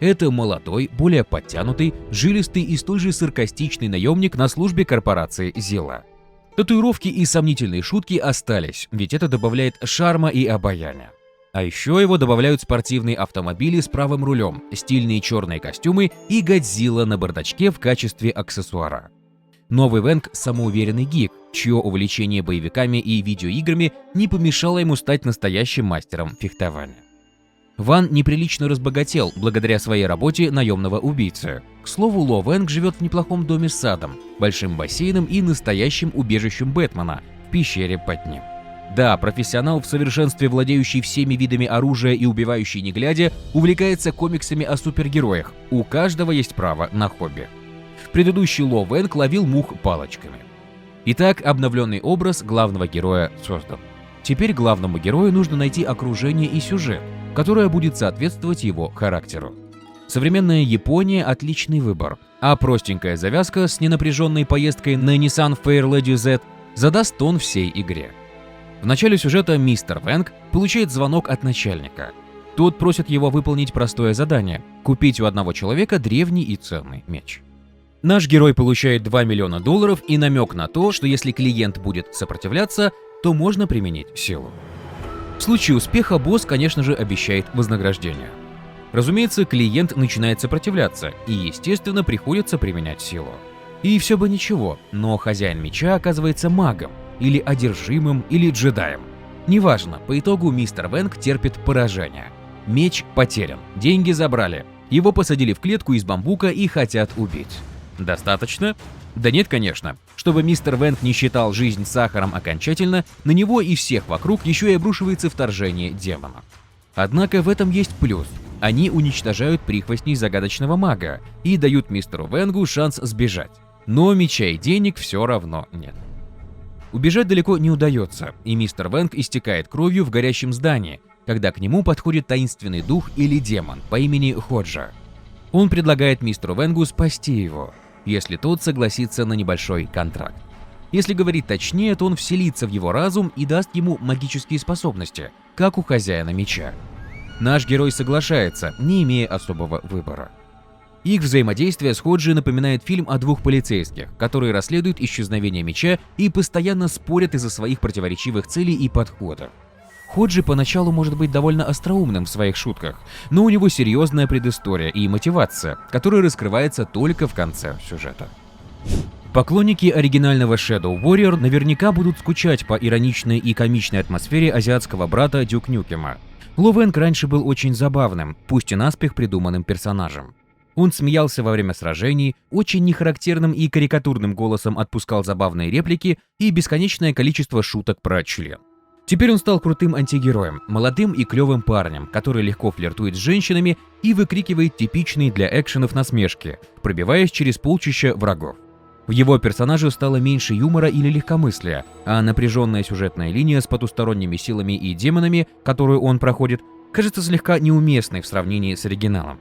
Это молодой, более подтянутый, жилистый и столь же саркастичный наемник на службе корпорации Zilla. Татуировки и сомнительные шутки остались, ведь это добавляет шарма и обаяния. А еще его добавляют спортивные автомобили с правым рулем, стильные черные костюмы и Годзилла на бардачке в качестве аксессуара. Новый Венг – самоуверенный гик, чье увлечение боевиками и видеоиграми не помешало ему стать настоящим мастером фехтования. Ван неприлично разбогател благодаря своей работе наемного убийцы. К слову, Ло Венг живет в неплохом доме с садом, большим бассейном и настоящим убежищем Бэтмена в пещере под ним. Да, профессионал, в совершенстве владеющий всеми видами оружия и убивающий не глядя, увлекается комиксами о супергероях. У каждого есть право на хобби. Предыдущий Ло Венг ловил мух палочками. Итак, обновленный образ главного героя создан. Теперь главному герою нужно найти окружение и сюжет, которое будет соответствовать его характеру. Современная Япония – отличный выбор, а простенькая завязка с ненапряженной поездкой на Nissan Fairlady Z задаст тон всей игре. В начале сюжета мистер Венг получает звонок от начальника. Тот просит его выполнить простое задание – купить у одного человека древний и ценный меч. Наш герой получает $2 миллиона и намек на то, что если клиент будет сопротивляться, то можно применить силу. В случае успеха босс, конечно же, обещает вознаграждение. Разумеется, клиент начинает сопротивляться, и, естественно, приходится применять силу. И все бы ничего, но хозяин меча оказывается магом, или одержимым, или джедаем. Неважно, по итогу мистер Венг терпит поражение. Меч потерян, деньги забрали, его посадили в клетку из бамбука и хотят убить. Достаточно? Да нет, конечно. Чтобы мистер Венг не считал жизнь сахаром окончательно, на него и всех вокруг еще и обрушивается вторжение демона. Однако в этом есть плюс. Они уничтожают прихвостней загадочного мага и дают мистеру Венгу шанс сбежать. Но меча и денег все равно нет. Убежать далеко не удается, и мистер Венг истекает кровью в горящем здании, когда к нему подходит таинственный дух или демон по имени Ходжа. Он предлагает мистеру Венгу спасти его, если тот согласится на небольшой контракт. Если говорить точнее, то он вселится в его разум и даст ему магические способности, как у хозяина меча. Наш герой соглашается, не имея особого выбора. Их взаимодействие с Ходжи напоминает фильм о двух полицейских, которые расследуют исчезновение меча и постоянно спорят из-за своих противоречивых целей и подходов. Ходжи поначалу может быть довольно остроумным в своих шутках, но у него серьезная предыстория и мотивация, которая раскрывается только в конце сюжета. Поклонники оригинального Shadow Warrior наверняка будут скучать по ироничной и комичной атмосфере азиатского брата Дюк Нюкема. Ло Вэнг раньше был очень забавным, пусть и наспех придуманным персонажем. Он смеялся во время сражений, очень нехарактерным и карикатурным голосом отпускал забавные реплики и бесконечное количество шуток про член. Теперь он стал крутым антигероем, молодым и клевым парнем, который легко флиртует с женщинами и выкрикивает типичные для экшенов насмешки, пробиваясь через полчища врагов. В его персонаже стало меньше юмора или легкомыслия, а напряженная сюжетная линия с потусторонними силами и демонами, которую он проходит, кажется слегка неуместной в сравнении с оригиналом.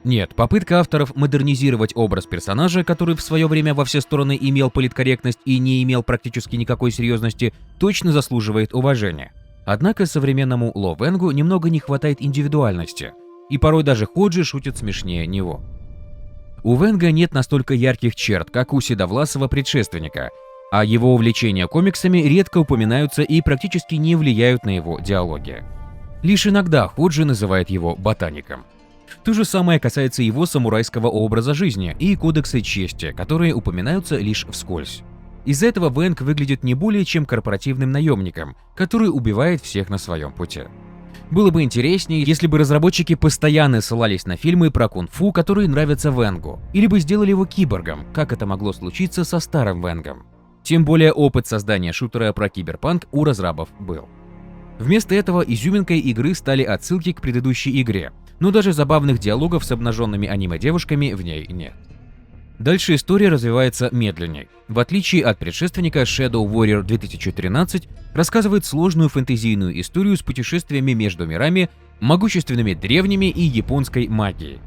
Нет, попытка авторов модернизировать образ персонажа, который в свое время во все стороны имел политкорректность и не имел практически никакой серьезности, точно заслуживает уважения. Однако современному Ло Вэнгу немного не хватает индивидуальности, и порой даже Ходжи шутит смешнее него. У Вэнга нет настолько ярких черт, как у седовласого предшественника, а его увлечения комиксами редко упоминаются и практически не влияют на его диалоги. Лишь иногда Ходжи называет его ботаником. То же самое касается его самурайского образа жизни и кодекса чести, которые упоминаются лишь вскользь. Из-за этого Вэнг выглядит не более чем корпоративным наемником, который убивает всех на своем пути. Было бы интереснее, если бы разработчики постоянно ссылались на фильмы про кунг-фу, которые нравятся Вэнгу, или бы сделали его киборгом, как это могло случиться со старым Вэнгом. Тем более опыт создания шутера про киберпанк у разрабов был. Вместо этого изюминкой игры стали отсылки к предыдущей игре, но даже забавных диалогов с обнаженными аниме-девушками в ней нет. Дальше история развивается медленней. В отличие от предшественника, Shadow Warrior 2013 рассказывает сложную фэнтезийную историю с путешествиями между мирами, могущественными древними и японской магией.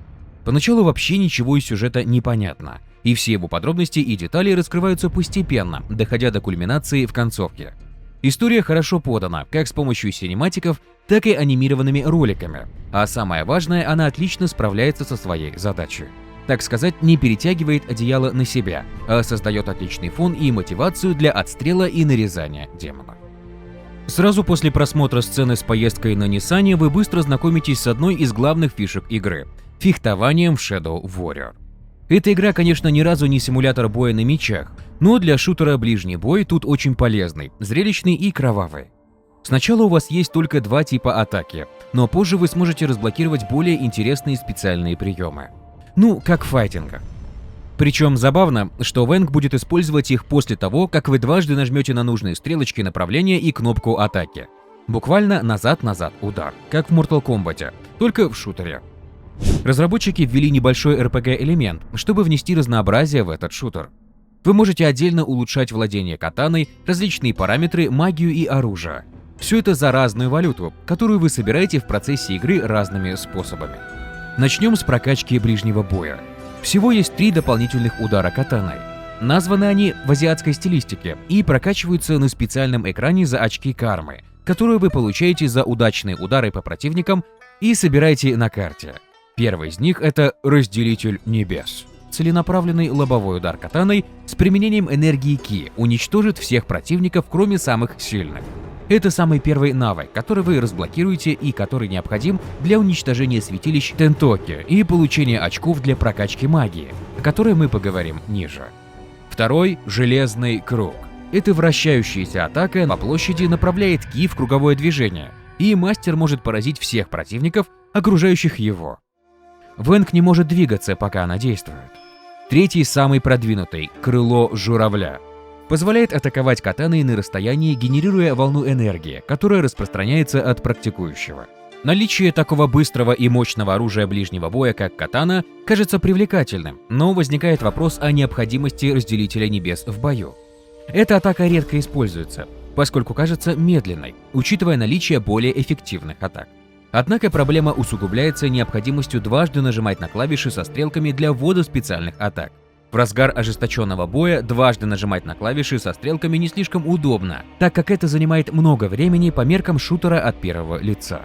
Поначалу вообще ничего из сюжета не понятно, и все его подробности и детали раскрываются постепенно, доходя до кульминации в концовке. История хорошо подана, как с помощью синематиков, так и анимированными роликами, а самое важное, она отлично справляется со своей задачей. Так сказать, не перетягивает одеяло на себя, а создает отличный фон и мотивацию для отстрела и нарезания демона. Сразу после просмотра сцены с поездкой на Ниссане вы быстро знакомитесь с одной из главных фишек игры – фехтованием в Shadow Warrior. Эта игра, конечно, ни разу не симулятор боя на мечах, но для шутера ближний бой тут очень полезный, зрелищный и кровавый. Сначала у вас есть только два типа атаки, но позже вы сможете разблокировать более интересные специальные приемы. Ну, как в файтингах. Причем забавно, что Вэнг будет использовать их после того, как вы дважды нажмете на нужные стрелочки направления и кнопку атаки. Буквально назад-назад удар, как в Mortal Kombat, только в шутере. Разработчики ввели небольшой RPG-элемент, чтобы внести разнообразие в этот шутер. Вы можете отдельно улучшать владение катаной, различные параметры, магию и оружие. Все это за разную валюту, которую вы собираете в процессе игры разными способами. Начнем с прокачки ближнего боя. Всего есть 3 дополнительных удара катаной. Названы они в азиатской стилистике и прокачиваются на специальном экране за очки кармы, которые вы получаете за удачные удары по противникам и собираете на карте. Первый из них — это Разделитель Небес. Целенаправленный лобовой удар катаной с применением энергии Ки уничтожит всех противников, кроме самых сильных. Это самый первый навык, который вы разблокируете и который необходим для уничтожения святилищ Тентоки и получения очков для прокачки магии, о которой мы поговорим ниже. Второй — Железный Круг. Эта вращающаяся атака по площади направляет Ки в круговое движение, и мастер может поразить всех противников, окружающих его. Вэнг не может двигаться, пока она действует. Третий, самый продвинутый — Крыло Журавля. Позволяет атаковать катаной на расстоянии, генерируя волну энергии, которая распространяется от практикующего. Наличие такого быстрого и мощного оружия ближнего боя, как катана, кажется привлекательным, но возникает вопрос о необходимости Разделителя Небес в бою. Эта атака редко используется, поскольку кажется медленной, учитывая наличие более эффективных атак. Однако проблема усугубляется необходимостью дважды нажимать на клавиши со стрелками для ввода специальных атак. В разгар ожесточенного боя дважды нажимать на клавиши со стрелками не слишком удобно, так как это занимает много времени по меркам шутера от первого лица.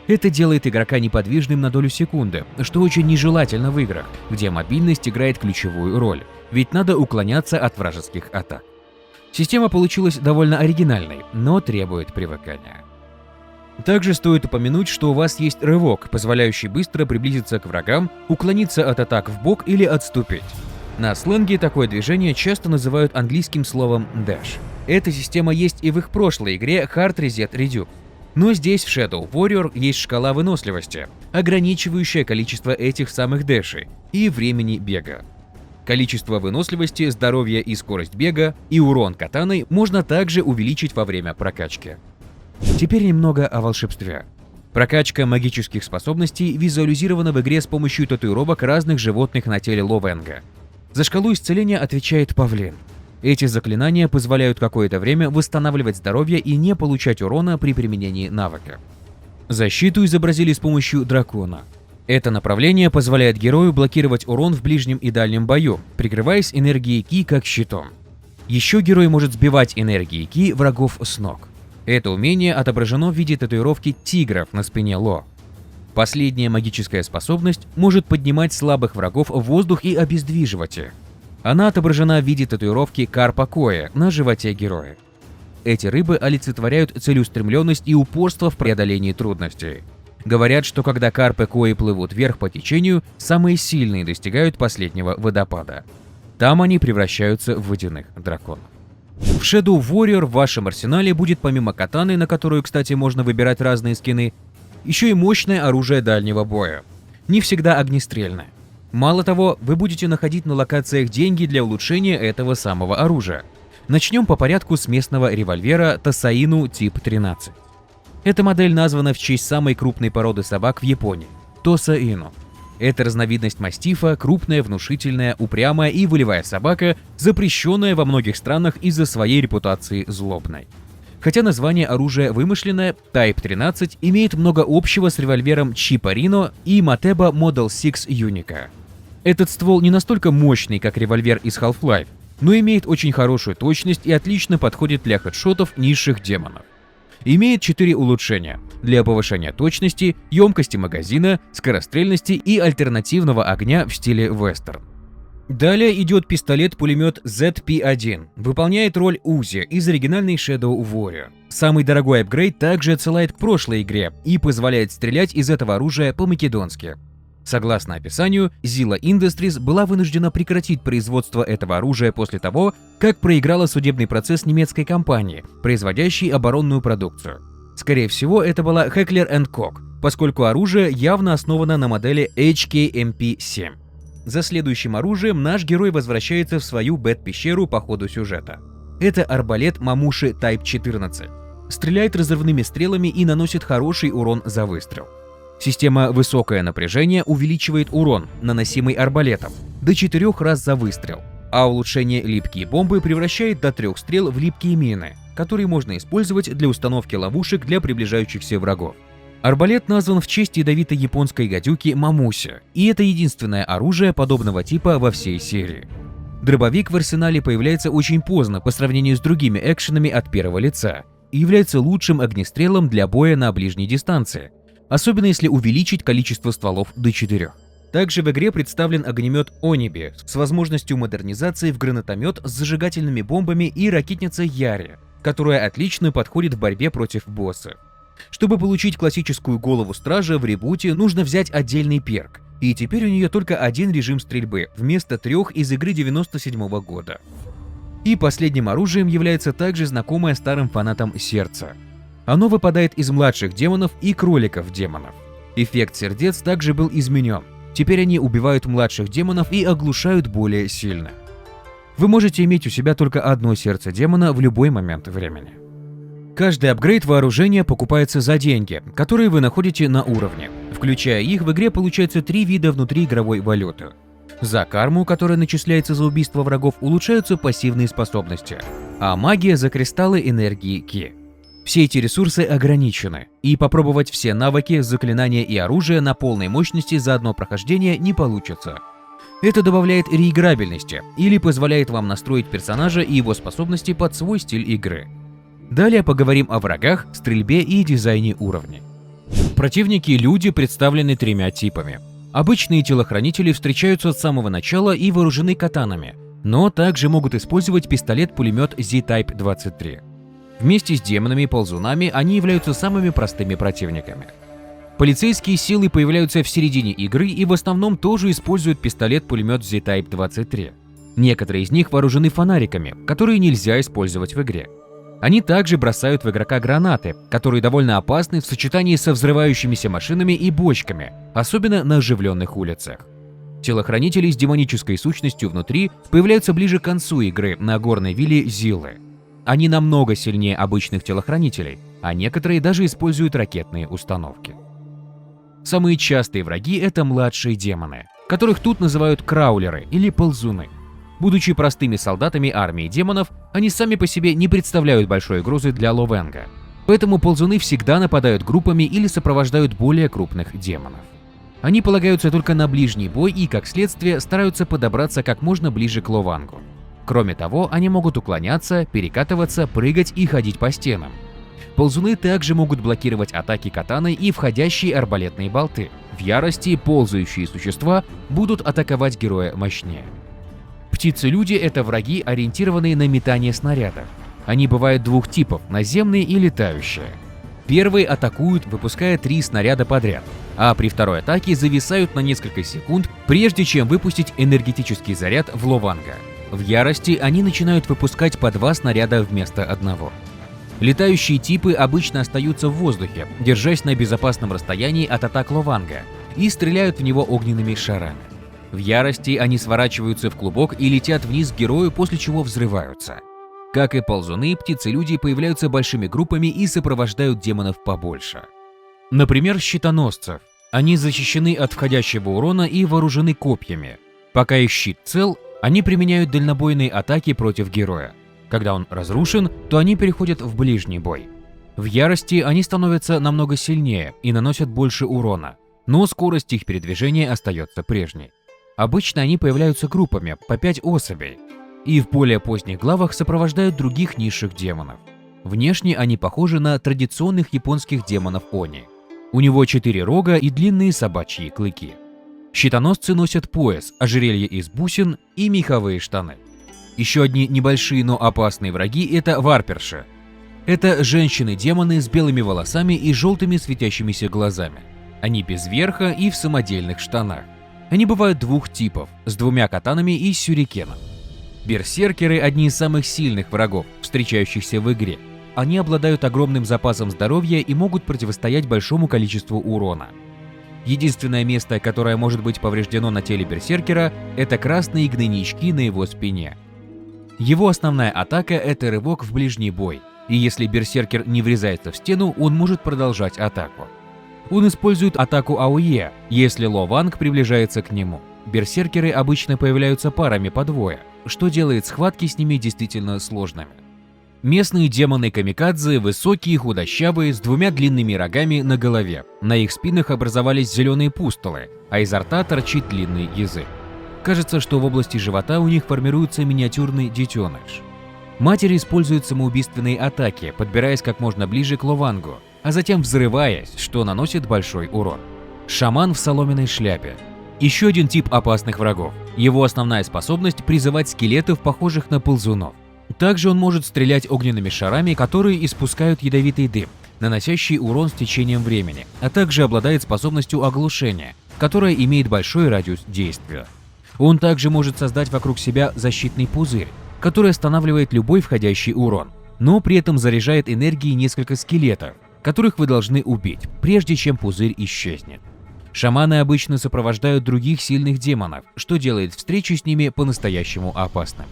Это делает игрока неподвижным на долю секунды, что очень нежелательно в играх, где мобильность играет ключевую роль, ведь надо уклоняться от вражеских атак. Система получилась довольно оригинальной, но требует привыкания. Также стоит упомянуть, что у вас есть рывок, позволяющий быстро приблизиться к врагам, уклониться от атак в бок или отступить. На сленге такое движение часто называют английским словом dash. Эта система есть и в их прошлой игре Hard Reset Reduce. Но здесь в Shadow Warrior есть шкала выносливости, ограничивающая количество этих самых дэшей и времени бега. Количество выносливости, здоровья и скорость бега и урон катаной можно также увеличить во время прокачки. Теперь немного о волшебстве. Прокачка магических способностей визуализирована в игре с помощью татуировок разных животных на теле Ловенга. За шкалу исцеления отвечает павлин. Эти заклинания позволяют какое-то время восстанавливать здоровье и не получать урона при применении навыка. Защиту изобразили с помощью дракона. Это направление позволяет герою блокировать урон в ближнем и дальнем бою, прикрываясь энергией Ки как щитом. Еще герой может сбивать энергией Ки врагов с ног. Это умение отображено в виде татуировки тигров на спине Ло. Последняя магическая способность может поднимать слабых врагов в воздух и обездвиживать их. Она отображена в виде татуировки карпа Коэ на животе героя. Эти рыбы олицетворяют целеустремленность и упорство в преодолении трудностей. Говорят, что когда карпы Коэ плывут вверх по течению, самые сильные достигают последнего водопада. Там они превращаются в водяных драконов. В Shadow Warrior в вашем арсенале будет помимо катаны, на которую, кстати, можно выбирать разные скины, еще и мощное оружие дальнего боя. Не всегда огнестрельное. Мало того, вы будете находить на локациях деньги для улучшения этого самого оружия. Начнем по порядку с местного револьвера Тосаину тип 13. Эта модель названа в честь самой крупной породы собак в Японии – Тосаину. Это разновидность мастифа, крупная, внушительная, упрямая и волевая собака, запрещенная во многих странах из-за своей репутации злобной. Хотя название оружия вымышленное, Type 13 имеет много общего с револьвером Чипарино и Mateba Model 6 Unica. Этот ствол не настолько мощный, как револьвер из Half-Life, но имеет очень хорошую точность и отлично подходит для хедшотов низших демонов. Имеет 4 улучшения для повышения точности, емкости магазина, скорострельности и альтернативного огня в стиле вестерн. Далее идет пистолет-пулемет ZP-1, выполняет роль УЗИ из оригинальной Shadow Warrior. Самый дорогой апгрейд также отсылает к прошлой игре и позволяет стрелять из этого оружия по-македонски. Согласно описанию, Zilla Industries была вынуждена прекратить производство этого оружия после того, как проиграла судебный процесс немецкой компании, производящей оборонную продукцию. Скорее всего, это была Heckler & Koch, поскольку оружие явно основано на модели HKMP-7. За следующим оружием наш герой возвращается в свою бэт-пещеру по ходу сюжета. Это арбалет Мамуши Type 14. Стреляет разрывными стрелами и наносит хороший урон за выстрел. Система «Высокое напряжение» увеличивает урон, наносимый арбалетом, до 4 раз за выстрел, а улучшение «Липкие бомбы» превращает до 3 стрел в липкие мины, которые можно использовать для установки ловушек для приближающихся врагов. Арбалет назван в честь ядовитой японской гадюки Мамуси, и это единственное оружие подобного типа во всей серии. Дробовик в арсенале появляется очень поздно по сравнению с другими экшенами от первого лица и является лучшим огнестрелом для боя на ближней дистанции, особенно если увеличить количество стволов до 4. Также в игре представлен огнемет Ониби с возможностью модернизации в гранатомет с зажигательными бомбами и ракетница Яри, которая отлично подходит в борьбе против босса. Чтобы получить классическую голову стража в ребуте, нужно взять отдельный перк, и теперь у нее только один режим стрельбы вместо 3 из игры 97 года. И последним оружием является также знакомое старым фанатам сердце. Оно выпадает из младших демонов и кроликов-демонов. Эффект сердец также был изменен. Теперь они убивают младших демонов и оглушают более сильно. Вы можете иметь у себя только одно сердце демона в любой момент времени. Каждый апгрейд вооружения покупается за деньги, которые вы находите на уровне. Включая их, в игре получается 3 вида внутриигровой валюты. За карму, которая начисляется за убийство врагов, улучшаются пассивные способности, а магия за кристаллы энергии Ки. Все эти ресурсы ограничены, и попробовать все навыки, заклинания и оружие на полной мощности за одно прохождение не получится. Это добавляет реиграбельности или позволяет вам настроить персонажа и его способности под свой стиль игры. Далее поговорим о врагах, стрельбе и дизайне уровней. Противники-люди представлены 3 типами. Обычные телохранители встречаются с самого начала и вооружены катанами, но также могут использовать пистолет-пулемет Z-Type 23. Вместе с демонами и ползунами они являются самыми простыми противниками. Полицейские силы появляются в середине игры и в основном тоже используют пистолет-пулемет Z-Type 23. Некоторые из них вооружены фонариками, которые нельзя использовать в игре. Они также бросают в игрока гранаты, которые довольно опасны в сочетании со взрывающимися машинами и бочками, особенно на оживленных улицах. Телохранители с демонической сущностью внутри появляются ближе к концу игры на горной вилле Зиллы. Они намного сильнее обычных телохранителей, а некоторые даже используют ракетные установки. Самые частые враги — это младшие демоны, которых тут называют краулеры или ползуны. Будучи простыми солдатами армии демонов, они сами по себе не представляют большой угрозы для Ловенга. Поэтому ползуны всегда нападают группами или сопровождают более крупных демонов. Они полагаются только на ближний бой и, как следствие, стараются подобраться как можно ближе к Ловангу. Кроме того, они могут уклоняться, перекатываться, прыгать и ходить по стенам. Ползуны также могут блокировать атаки катаной и входящие арбалетные болты. В ярости ползающие существа будут атаковать героя мощнее. Птицы-люди — это враги, ориентированные на метание снарядов. Они бывают двух типов — наземные и летающие. Первые атакуют, выпуская 3 снаряда подряд, а при второй атаке зависают на несколько секунд, прежде чем выпустить энергетический заряд в Лованга. В ярости они начинают выпускать по 2 снаряда вместо одного. Летающие типы обычно остаются в воздухе, держась на безопасном расстоянии от атак Лованга, и стреляют в него огненными шарами. В ярости они сворачиваются в клубок и летят вниз к герою, после чего взрываются. Как и ползуны, птицы-люди появляются большими группами и сопровождают демонов побольше. Например, щитоносцев. Они защищены от входящего урона и вооружены копьями. Пока их щит цел, они применяют дальнобойные атаки против героя. Когда он разрушен, то они переходят в ближний бой. В ярости они становятся намного сильнее и наносят больше урона, но скорость их передвижения остается прежней. Обычно они появляются группами, по 5 особей, и в более поздних главах сопровождают других низших демонов. Внешне они похожи на традиционных японских демонов Они. У него 4 рога и длинные собачьи клыки. Щитоносцы носят пояс, ожерелье из бусин и меховые штаны. Еще одни небольшие, но опасные враги — это варперши. Это женщины-демоны с белыми волосами и желтыми светящимися глазами. Они без верха и в самодельных штанах. Они бывают двух типов, с 2 катанами и сюрикеном. Берсеркеры — одни из самых сильных врагов, встречающихся в игре. Они обладают огромным запасом здоровья и могут противостоять большому количеству урона. Единственное место, которое может быть повреждено на теле берсеркера, это красные гнойнички на его спине. Его основная атака — это рывок в ближний бой, и если берсеркер не врезается в стену, он может продолжать атаку. Он использует атаку АОЕ, если Лованг приближается к нему. Берсеркеры обычно появляются парами по 2, что делает схватки с ними действительно сложными. Местные демоны-камикадзе высокие, худощавые, с 2 длинными рогами на голове. На их спинах образовались зеленые пустулы, а изо рта торчит длинный язык. Кажется, что в области живота у них формируется миниатюрный детеныш. Матери используют самоубийственные атаки, подбираясь как можно ближе к Ловангу, а затем взрываясь, что наносит большой урон. Шаман в соломенной шляпе. Еще один тип опасных врагов. Его основная способность — призывать скелетов, похожих на ползунов. Также он может стрелять огненными шарами, которые испускают ядовитый дым, наносящий урон с течением времени, а также обладает способностью оглушения, которая имеет большой радиус действия. Он также может создать вокруг себя защитный пузырь, который останавливает любой входящий урон, но при этом заряжает энергией несколько скелетов, которых вы должны убить, прежде чем пузырь исчезнет. Шаманы обычно сопровождают других сильных демонов, что делает встречу с ними по-настоящему опасными.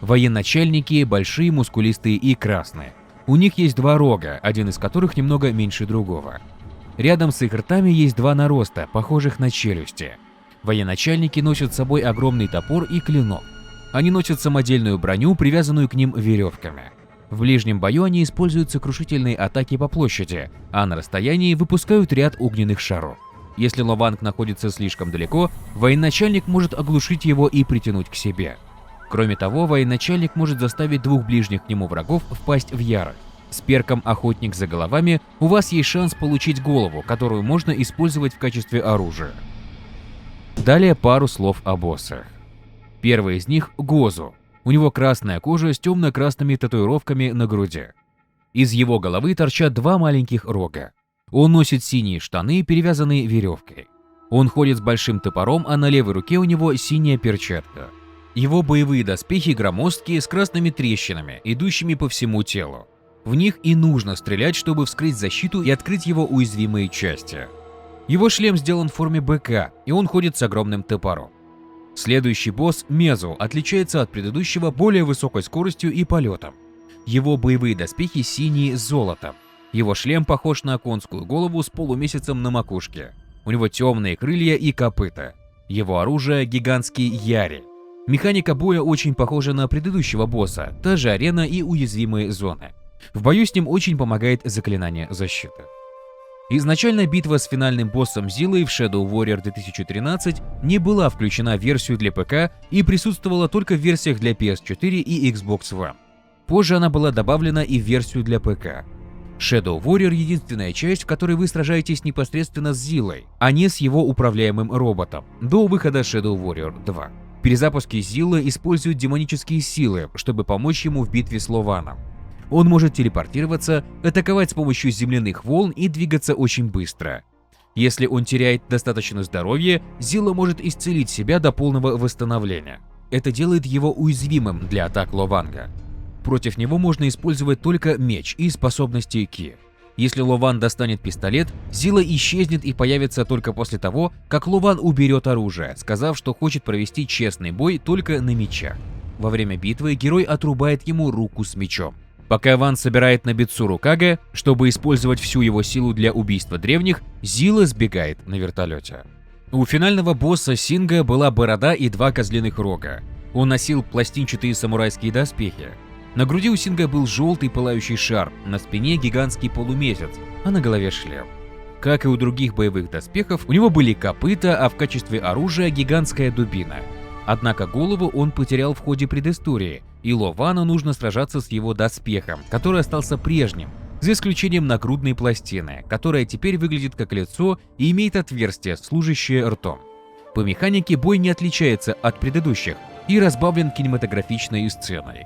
Военачальники большие, мускулистые и красные. У них есть 2 рога, один из которых немного меньше другого. Рядом с их ртами есть 2 нароста, похожих на челюсти. Военачальники носят с собой огромный топор и клинок. Они носят самодельную броню, привязанную к ним веревками. В ближнем бою они используют сокрушительные атаки по площади, а на расстоянии выпускают ряд огненных шаров. Если Лованг находится слишком далеко, военачальник может оглушить его и притянуть к себе. Кроме того, военачальник может заставить 2 ближних к нему врагов впасть в ярость. С перком «Охотник за головами» у вас есть шанс получить голову, которую можно использовать в качестве оружия. Далее пару слов о боссах. Первый из них — Гозу. У него красная кожа с темно-красными татуировками на груди. Из его головы торчат два маленьких рога. Он носит синие штаны, перевязанные веревкой. Он ходит с большим топором, а на левой руке у него синяя перчатка. Его боевые доспехи громоздкие, с красными трещинами, идущими по всему телу. В них и нужно стрелять, чтобы вскрыть защиту и открыть его уязвимые части. Его шлем сделан в форме быка, и он ходит с огромным топором. Следующий босс, Мезу, отличается от предыдущего более высокой скоростью и полетом. Его боевые доспехи синие с золотом. Его шлем похож на конскую голову с полумесяцем на макушке. У него темные крылья и копыта. Его оружие – гигантский яри. Механика боя очень похожа на предыдущего босса, та же арена и уязвимые зоны. В бою с ним очень помогает заклинание защиты. Изначально битва с финальным боссом Зилой в Shadow Warrior 2013 не была включена в версию для ПК и присутствовала только в версиях для PS4 и Xbox One. Позже она была добавлена и в версию для ПК. Shadow Warrior — единственная часть, в которой вы сражаетесь непосредственно с Зилой, а не с его управляемым роботом, до выхода Shadow Warrior 2. В перезапуске Зилы используют демонические силы, чтобы помочь ему в битве с Лованом. Он может телепортироваться, атаковать с помощью земляных волн и двигаться очень быстро. Если он теряет достаточно здоровья, Зила может исцелить себя до полного восстановления. Это делает его уязвимым для атак Лованга. Против него можно использовать только меч и способности Ки. Если Лован достанет пистолет, Зила исчезнет и появится только после того, как Лован уберет оружие, сказав, что хочет провести честный бой только на мечах. Во время битвы герой отрубает ему руку с мечом. Пока Ван собирает Нобицуру Каге, чтобы использовать всю его силу для убийства древних, Зила сбегает на вертолете. У финального босса Синга была борода и два козлиных рога. Он носил пластинчатые самурайские доспехи. На груди у Синга был желтый пылающий шар, на спине гигантский полумесяц, а на голове шлем. Как и у других боевых доспехов, у него были копыта, а в качестве оружия гигантская дубина. Однако голову он потерял в ходе предыстории, и Ловану нужно сражаться с его доспехом, который остался прежним, за исключением нагрудной пластины, которая теперь выглядит как лицо и имеет отверстие, служащее ртом. По механике бой не отличается от предыдущих и разбавлен кинематографичной сценой.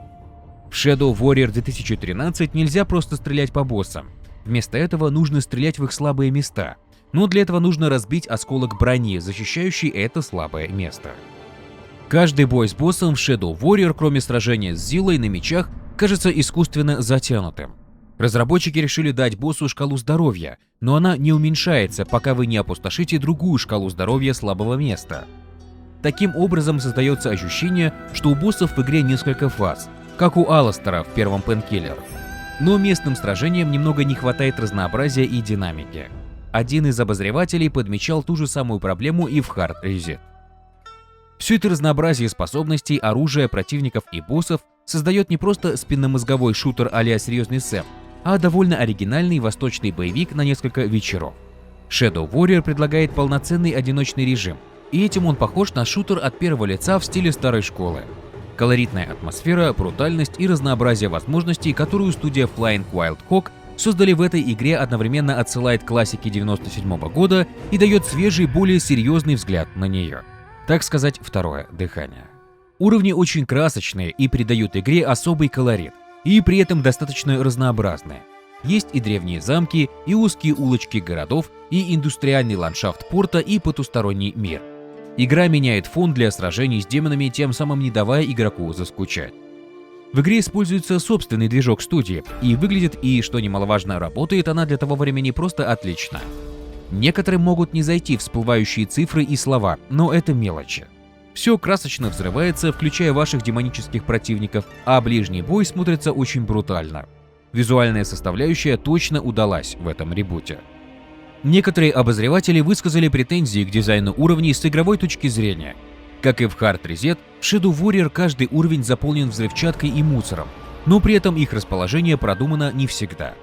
В Shadow Warrior 2013 нельзя просто стрелять по боссам. Вместо этого нужно стрелять в их слабые места, но для этого нужно разбить осколок брони, защищающий это слабое место. Каждый бой с боссом в Shadow Warrior, кроме сражения с Зилой на мечах, кажется искусственно затянутым. Разработчики решили дать боссу шкалу здоровья, но она не уменьшается, пока вы не опустошите другую шкалу здоровья слабого места. Таким образом создается ощущение, что у боссов в игре несколько фаз, как у Аластера в первом Painkiller. Но местным сражениям немного не хватает разнообразия и динамики. Один из обозревателей подмечал ту же самую проблему и в Hard Reset. Все это разнообразие способностей, оружия, противников и боссов создает не просто спинномозговой шутер а-ля Серьезный Сэм, а довольно оригинальный восточный боевик на несколько вечеров. Shadow Warrior предлагает полноценный одиночный режим, и этим он похож на шутер от первого лица в стиле старой школы. Колоритная атмосфера, брутальность и разнообразие возможностей, которую студия Flying Wild Hog создали в этой игре, одновременно отсылает к классике 1997 года и дает свежий, более серьезный взгляд на нее. Так сказать, второе дыхание. Уровни очень красочные и придают игре особый колорит, и при этом достаточно разнообразные. Есть и древние замки, и узкие улочки городов, и индустриальный ландшафт порта, и потусторонний мир. Игра меняет фон для сражений с демонами, тем самым не давая игроку заскучать. В игре используется собственный движок студии, и выглядит, и, что немаловажно, работает она для того времени просто отлично. Некоторым могут не зайти всплывающие цифры и слова, но это мелочи. Все красочно взрывается, включая ваших демонических противников, а ближний бой смотрится очень брутально. Визуальная составляющая точно удалась в этом ребуте. Некоторые обозреватели высказали претензии к дизайну уровней с игровой точки зрения. Как и в Hard Reset, в Shadow Warrior каждый уровень заполнен взрывчаткой и мусором, но при этом их расположение продумано не всегда.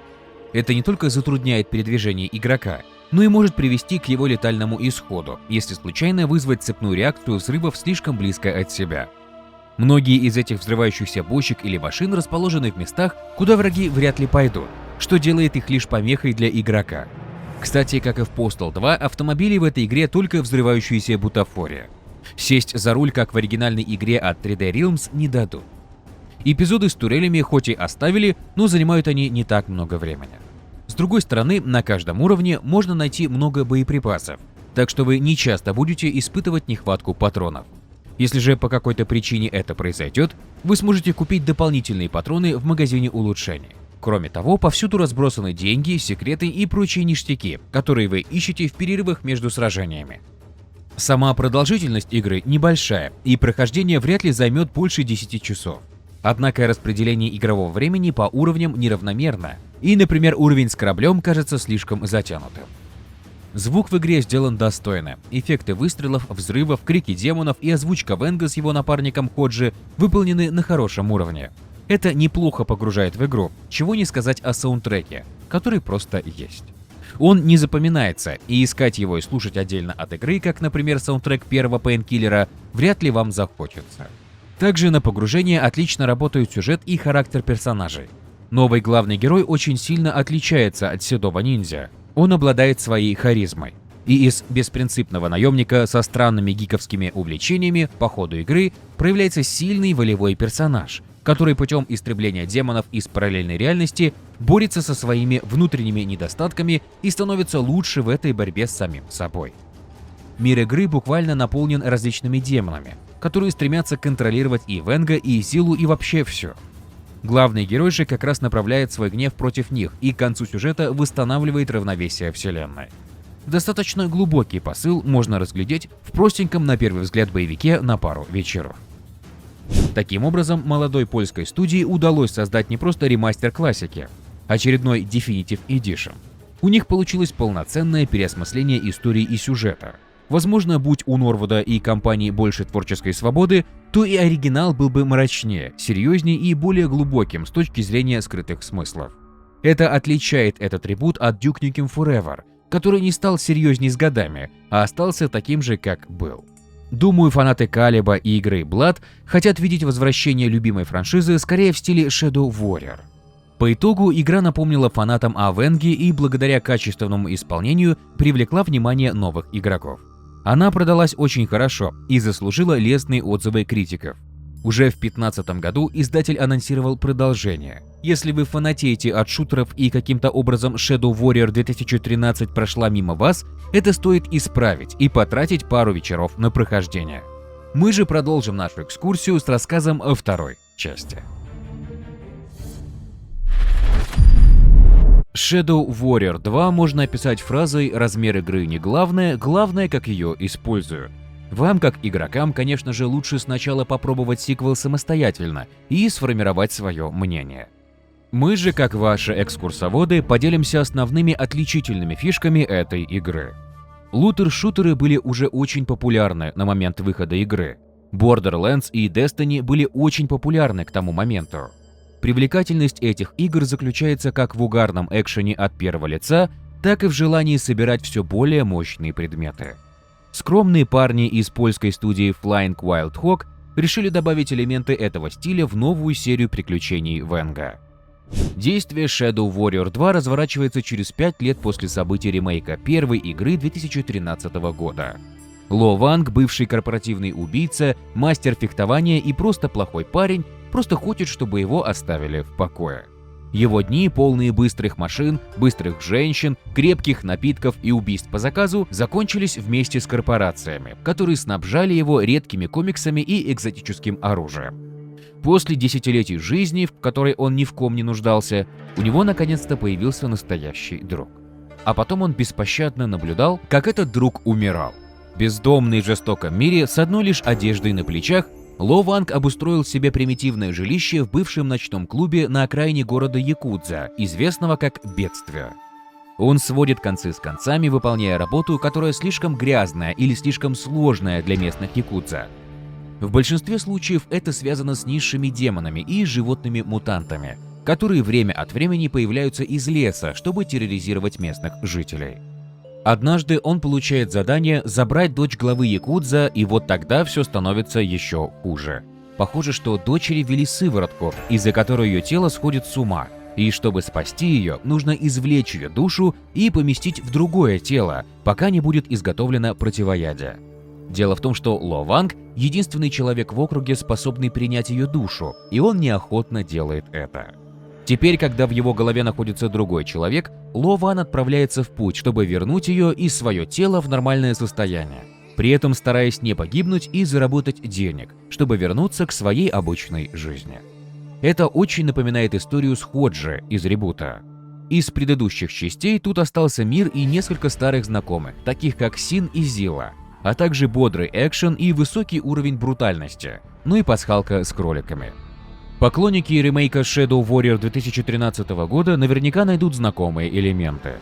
Это не только затрудняет передвижение игрока, но и может привести к его летальному исходу, если случайно вызвать цепную реакцию взрывов слишком близко от себя. Многие из этих взрывающихся бочек или машин расположены в местах, куда враги вряд ли пойдут, что делает их лишь помехой для игрока. Кстати, как и в Postal 2, автомобили в этой игре только взрывающиеся бутафория. Сесть за руль, как в оригинальной игре от 3D Realms, не дадут. Эпизоды с турелями хоть и оставили, но занимают они не так много времени. С другой стороны, на каждом уровне можно найти много боеприпасов, так что вы не часто будете испытывать нехватку патронов. Если же по какой-то причине это произойдет, вы сможете купить дополнительные патроны в магазине улучшений. Кроме того, повсюду разбросаны деньги, секреты и прочие ништяки, которые вы ищете в перерывах между сражениями. Сама продолжительность игры небольшая, и прохождение вряд ли займет больше 10 часов. Однако распределение игрового времени по уровням неравномерно, и, например, уровень с кораблем кажется слишком затянутым. Звук в игре сделан достойно. Эффекты выстрелов, взрывов, крики демонов и озвучка Венга с его напарником Ходжи выполнены на хорошем уровне. Это неплохо погружает в игру, чего не сказать о саундтреке, который просто есть. Он не запоминается, и искать его и слушать отдельно от игры, как, например, саундтрек первого Пейнкиллера, вряд ли вам захочется. Также на погружение отлично работают сюжет и характер персонажей. Новый главный герой очень сильно отличается от седого ниндзя. Он обладает своей харизмой. И из беспринципного наемника со странными гиковскими увлечениями по ходу игры проявляется сильный волевой персонаж, который путем истребления демонов из параллельной реальности борется со своими внутренними недостатками и становится лучше в этой борьбе с самим собой. Мир игры буквально наполнен различными демонами, которые стремятся контролировать и Венга, и силу, и вообще все. Главный герой же как раз направляет свой гнев против них и к концу сюжета восстанавливает равновесие вселенной. Достаточно глубокий посыл можно разглядеть в простеньком на первый взгляд боевике на пару вечеров. Таким образом, молодой польской студии удалось создать не просто ремастер классики, очередной Definitive Edition. У них получилось полноценное переосмысление истории и сюжета. Возможно, будь у Норвуда и компании больше творческой свободы, то и оригинал был бы мрачнее, серьезнее и более глубоким с точки зрения скрытых смыслов. Это отличает этот ребут от Duke Nukem Forever, который не стал серьезней с годами, а остался таким же, как был. Думаю, фанаты Калиба и игры Blood хотят видеть возвращение любимой франшизы скорее в стиле Shadow Warrior. По итогу игра напомнила фанатам о Венге и благодаря качественному исполнению привлекла внимание новых игроков. Она продалась очень хорошо и заслужила лестные отзывы критиков. Уже в 2015 году издатель анонсировал продолжение. Если вы фанатеете от шутеров и каким-то образом Shadow Warrior 2013 прошла мимо вас, это стоит исправить и потратить пару вечеров на прохождение. Мы же продолжим нашу экскурсию с рассказом о второй части. Shadow Warrior 2 можно описать фразой «размер игры не главное, главное, как ее использую». Вам, как игрокам, конечно же, лучше сначала попробовать сиквел самостоятельно и сформировать свое мнение. Мы же, как ваши экскурсоводы, поделимся основными отличительными фишками этой игры. Лутер-шутеры были уже очень популярны на момент выхода игры. Borderlands и Destiny были очень популярны к тому моменту. Привлекательность этих игр заключается как в угарном экшене от первого лица, так и в желании собирать все более мощные предметы. Скромные парни из польской студии Flying Wild Hog решили добавить элементы этого стиля в новую серию приключений Венга. Действие Shadow Warrior 2 разворачивается через 5 лет после событий ремейка первой игры 2013 года. Ло Ванг, бывший корпоративный убийца, мастер фехтования и просто плохой парень, просто хочет, чтобы его оставили в покое. Его дни, полные быстрых машин, быстрых женщин, крепких напитков и убийств по заказу, закончились вместе с корпорациями, которые снабжали его редкими комиксами и экзотическим оружием. После десятилетий жизни, в которой он ни в ком не нуждался, у него наконец-то появился настоящий друг. А потом он беспощадно наблюдал, как этот друг умирал. В бездомном и жестоком мире с одной лишь одеждой на плечах Ло Ванг обустроил себе примитивное жилище в бывшем ночном клубе на окраине города Якудза, известного как Бедствие. Он сводит концы с концами, выполняя работу, которая слишком грязная или слишком сложная для местных якудза. В большинстве случаев это связано с низшими демонами и животными-мутантами, которые время от времени появляются из леса, чтобы терроризировать местных жителей. Однажды он получает задание забрать дочь главы якудза, и вот тогда все становится еще хуже. Похоже, что дочери ввели сыворотку, из-за которой ее тело сходит с ума, и чтобы спасти ее, нужно извлечь ее душу и поместить в другое тело, пока не будет изготовлено противоядие. Дело в том, что Ло Ванг – единственный человек в округе, способный принять ее душу, и он неохотно делает это. Теперь, когда в его голове находится другой человек, Ло Ван отправляется в путь, чтобы вернуть ее и свое тело в нормальное состояние, при этом стараясь не погибнуть и заработать денег, чтобы вернуться к своей обычной жизни. Это очень напоминает историю с Ходжи из ребута. Из предыдущих частей тут остался мир и несколько старых знакомых, таких как Син и Зила, а также бодрый экшен и высокий уровень брутальности, ну и пасхалка с кроликами. Поклонники ремейка Shadow Warrior 2013 года наверняка найдут знакомые элементы.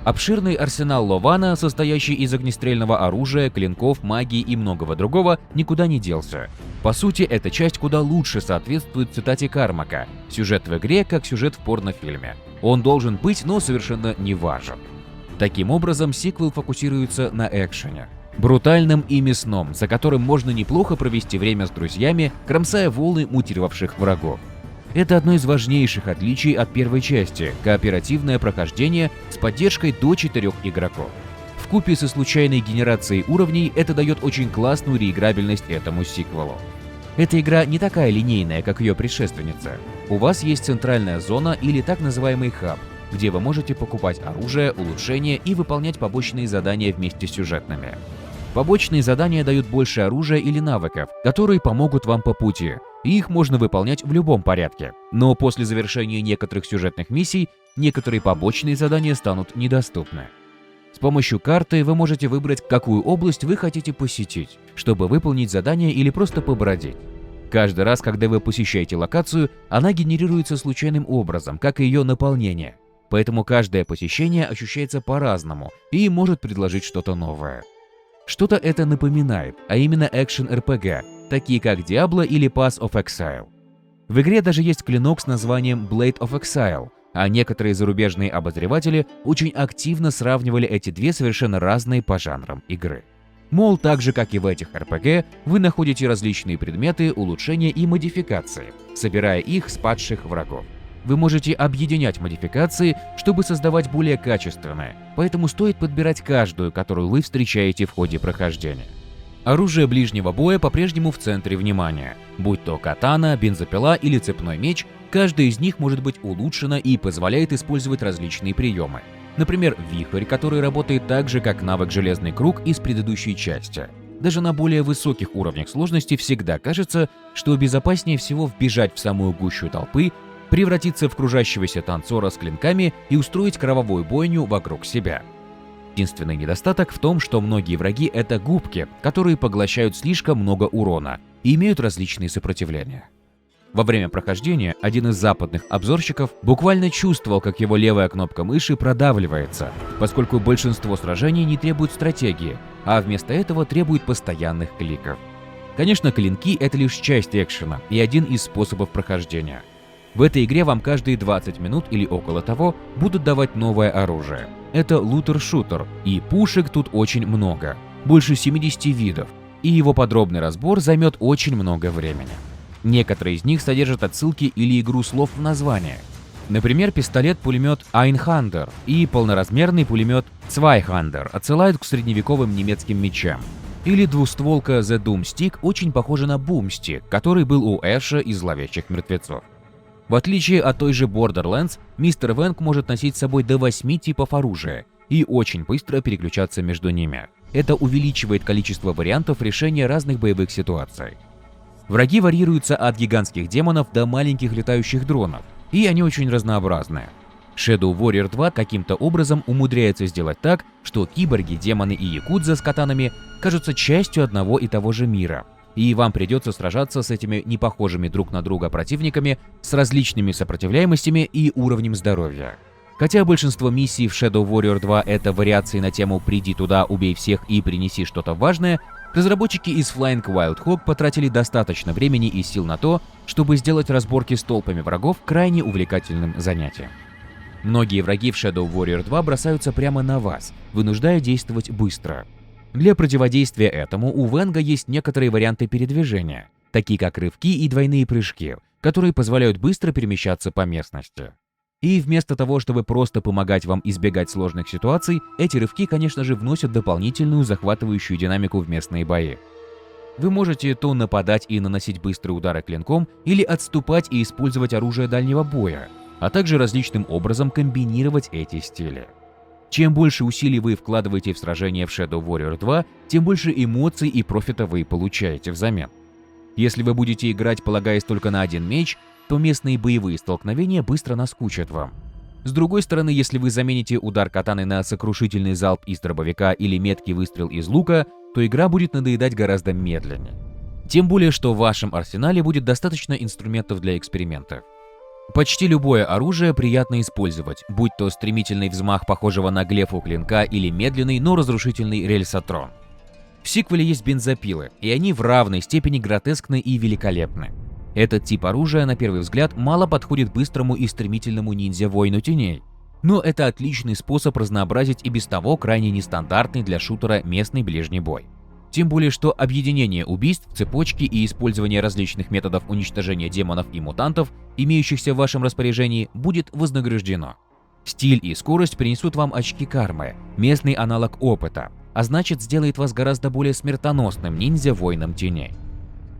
Обширный арсенал Ло Вана, состоящий из огнестрельного оружия, клинков, магии и многого другого, никуда не делся. По сути, эта часть куда лучше соответствует цитате Кармака: «Сюжет в игре, как сюжет в порнофильме. Он должен быть, но совершенно не важен». Таким образом, сиквел фокусируется на экшене. Брутальном и мясном, за которым можно неплохо провести время с друзьями, кромсая волны мутировавших врагов. Это одно из важнейших отличий от первой части – кооперативное прохождение с поддержкой до 4 игроков. Вкупе со случайной генерацией уровней это дает очень классную реиграбельность этому сиквелу. Эта игра не такая линейная, как ее предшественница. У вас есть центральная зона или так называемый хаб, где вы можете покупать оружие, улучшения и выполнять побочные задания вместе с сюжетными. Побочные задания дают больше оружия или навыков, которые помогут вам по пути, и их можно выполнять в любом порядке. Но после завершения некоторых сюжетных миссий, некоторые побочные задания станут недоступны. С помощью карты вы можете выбрать, какую область вы хотите посетить, чтобы выполнить задание или просто побродить. Каждый раз, когда вы посещаете локацию, она генерируется случайным образом, как и ее наполнение. Поэтому каждое посещение ощущается по-разному и может предложить что-то новое. Что-то это напоминает, а именно экшен-РПГ, такие как Diablo или Path of Exile. В игре даже есть клинок с названием Blade of Exile, а некоторые зарубежные обозреватели очень активно сравнивали эти две совершенно разные по жанрам игры. Мол, так же как и в этих РПГ, вы находите различные предметы, улучшения и модификации, собирая их с падших врагов. Вы можете объединять модификации, чтобы создавать более качественные, поэтому стоит подбирать каждую, которую вы встречаете в ходе прохождения. Оружие ближнего боя по-прежнему в центре внимания. Будь то катана, бензопила или цепной меч, каждая из них может быть улучшена и позволяет использовать различные приемы. Например, вихрь, который работает так же, как навык «Железный круг» из предыдущей части. Даже на более высоких уровнях сложности всегда кажется, что безопаснее всего вбежать в самую гущу толпы, превратиться в кружащегося танцора с клинками и устроить кровавую бойню вокруг себя. Единственный недостаток в том, что многие враги — это губки, которые поглощают слишком много урона и имеют различные сопротивления. Во время прохождения один из западных обзорщиков буквально чувствовал, как его левая кнопка мыши продавливается, поскольку большинство сражений не требует стратегии, а вместо этого требует постоянных кликов. Конечно, клинки — это лишь часть экшена и один из способов прохождения. В этой игре вам каждые 20 минут или около того будут давать новое оружие. Это лутер-шутер, и пушек тут очень много, больше 70 видов, и его подробный разбор займет очень много времени. Некоторые из них содержат отсылки или игру слов в названии. Например, пистолет-пулемет Einhander и полноразмерный пулемет Zweihander отсылают к средневековым немецким мечам. Или двустволка The Doom Stick очень похожа на Boomstick, который был у Эша из «Зловещих мертвецов». В отличие от той же Borderlands, Мистер Вэнг может носить с собой до 8 типов оружия и очень быстро переключаться между ними. Это увеличивает количество вариантов решения разных боевых ситуаций. Враги варьируются от гигантских демонов до маленьких летающих дронов, и они очень разнообразны. Shadow Warrior 2 каким-то образом умудряется сделать так, что киборги, демоны и якудза с катанами кажутся частью одного и того же мира. И вам придется сражаться с этими непохожими друг на друга противниками с различными сопротивляемостями и уровнем здоровья. Хотя большинство миссий в Shadow Warrior 2 это вариации на тему «приди туда, убей всех и принеси что-то важное», разработчики из Flying Wild Hog потратили достаточно времени и сил на то, чтобы сделать разборки с толпами врагов крайне увлекательным занятием. Многие враги в Shadow Warrior 2 бросаются прямо на вас, вынуждая действовать быстро. Для противодействия этому у Вэнга есть некоторые варианты передвижения, такие как рывки и двойные прыжки, которые позволяют быстро перемещаться по местности. И вместо того, чтобы просто помогать вам избегать сложных ситуаций, эти рывки, конечно же, вносят дополнительную захватывающую динамику в местные бои. Вы можете то нападать и наносить быстрые удары клинком, или отступать и использовать оружие дальнего боя, а также различным образом комбинировать эти стили. Чем больше усилий вы вкладываете в сражение в Shadow Warrior 2, тем больше эмоций и профита вы получаете взамен. Если вы будете играть, полагаясь только на один меч, то местные боевые столкновения быстро наскучат вам. С другой стороны, если вы замените удар катаны на сокрушительный залп из дробовика или меткий выстрел из лука, то игра будет надоедать гораздо медленнее. Тем более, что в вашем арсенале будет достаточно инструментов для экспериментов. Почти любое оружие приятно использовать, будь то стремительный взмах похожего на глефу клинка или медленный, но разрушительный рельсотрон. В сиквеле есть бензопилы, и они в равной степени гротескны и великолепны. Этот тип оружия, на первый взгляд, мало подходит быстрому и стремительному ниндзя-воину теней. Но это отличный способ разнообразить и без того крайне нестандартный для шутера местный ближний бой. Тем более, что объединение убийств, цепочки и использование различных методов уничтожения демонов и мутантов, имеющихся в вашем распоряжении, будет вознаграждено. Стиль и скорость принесут вам очки кармы, местный аналог опыта, а значит, сделает вас гораздо более смертоносным ниндзя-воином теней.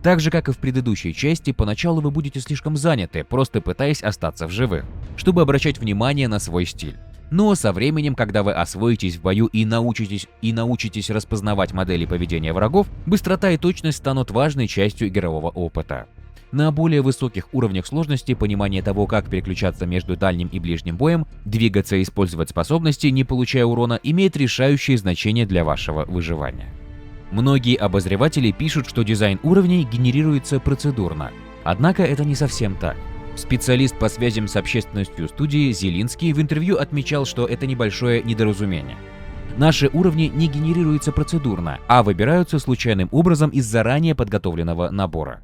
Так же, как и в предыдущей части, поначалу вы будете слишком заняты, просто пытаясь остаться в живых, чтобы обращать внимание на свой стиль. Но со временем, когда вы освоитесь в бою и научитесь распознавать модели поведения врагов, быстрота и точность станут важной частью игрового опыта. На более высоких уровнях сложности понимание того, как переключаться между дальним и ближним боем, двигаться и использовать способности, не получая урона, имеет решающее значение для вашего выживания. Многие обозреватели пишут, что дизайн уровней генерируется процедурно. Однако это не совсем так. Специалист по связям с общественностью студии Зелинский в интервью отмечал, что это небольшое недоразумение. Наши уровни не генерируются процедурно, а выбираются случайным образом из заранее подготовленного набора.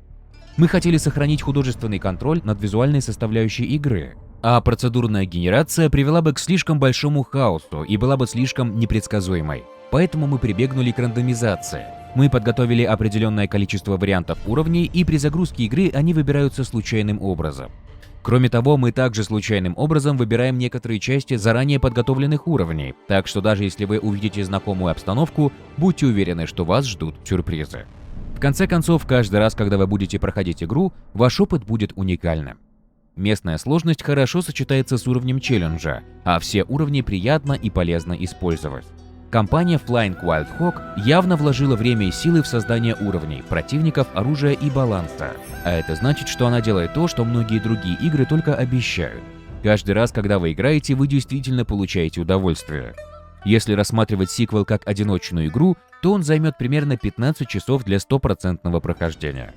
Мы хотели сохранить художественный контроль над визуальной составляющей игры, а процедурная генерация привела бы к слишком большому хаосу и была бы слишком непредсказуемой. Поэтому мы прибегнули к рандомизации. Мы подготовили определенное количество вариантов уровней, и при загрузке игры они выбираются случайным образом. Кроме того, мы также случайным образом выбираем некоторые части заранее подготовленных уровней, так что даже если вы увидите знакомую обстановку, будьте уверены, что вас ждут сюрпризы. В конце концов, каждый раз, когда вы будете проходить игру, ваш опыт будет уникальным. Местная сложность хорошо сочетается с уровнем челленджа, а все уровни приятно и полезно использовать. Компания Flying Wild Hog явно вложила время и силы в создание уровней, противников, оружия и баланса. А это значит, что она делает то, что многие другие игры только обещают. Каждый раз, когда вы играете, вы действительно получаете удовольствие. Если рассматривать сиквел как одиночную игру, то он займет примерно 15 часов для 100% прохождения.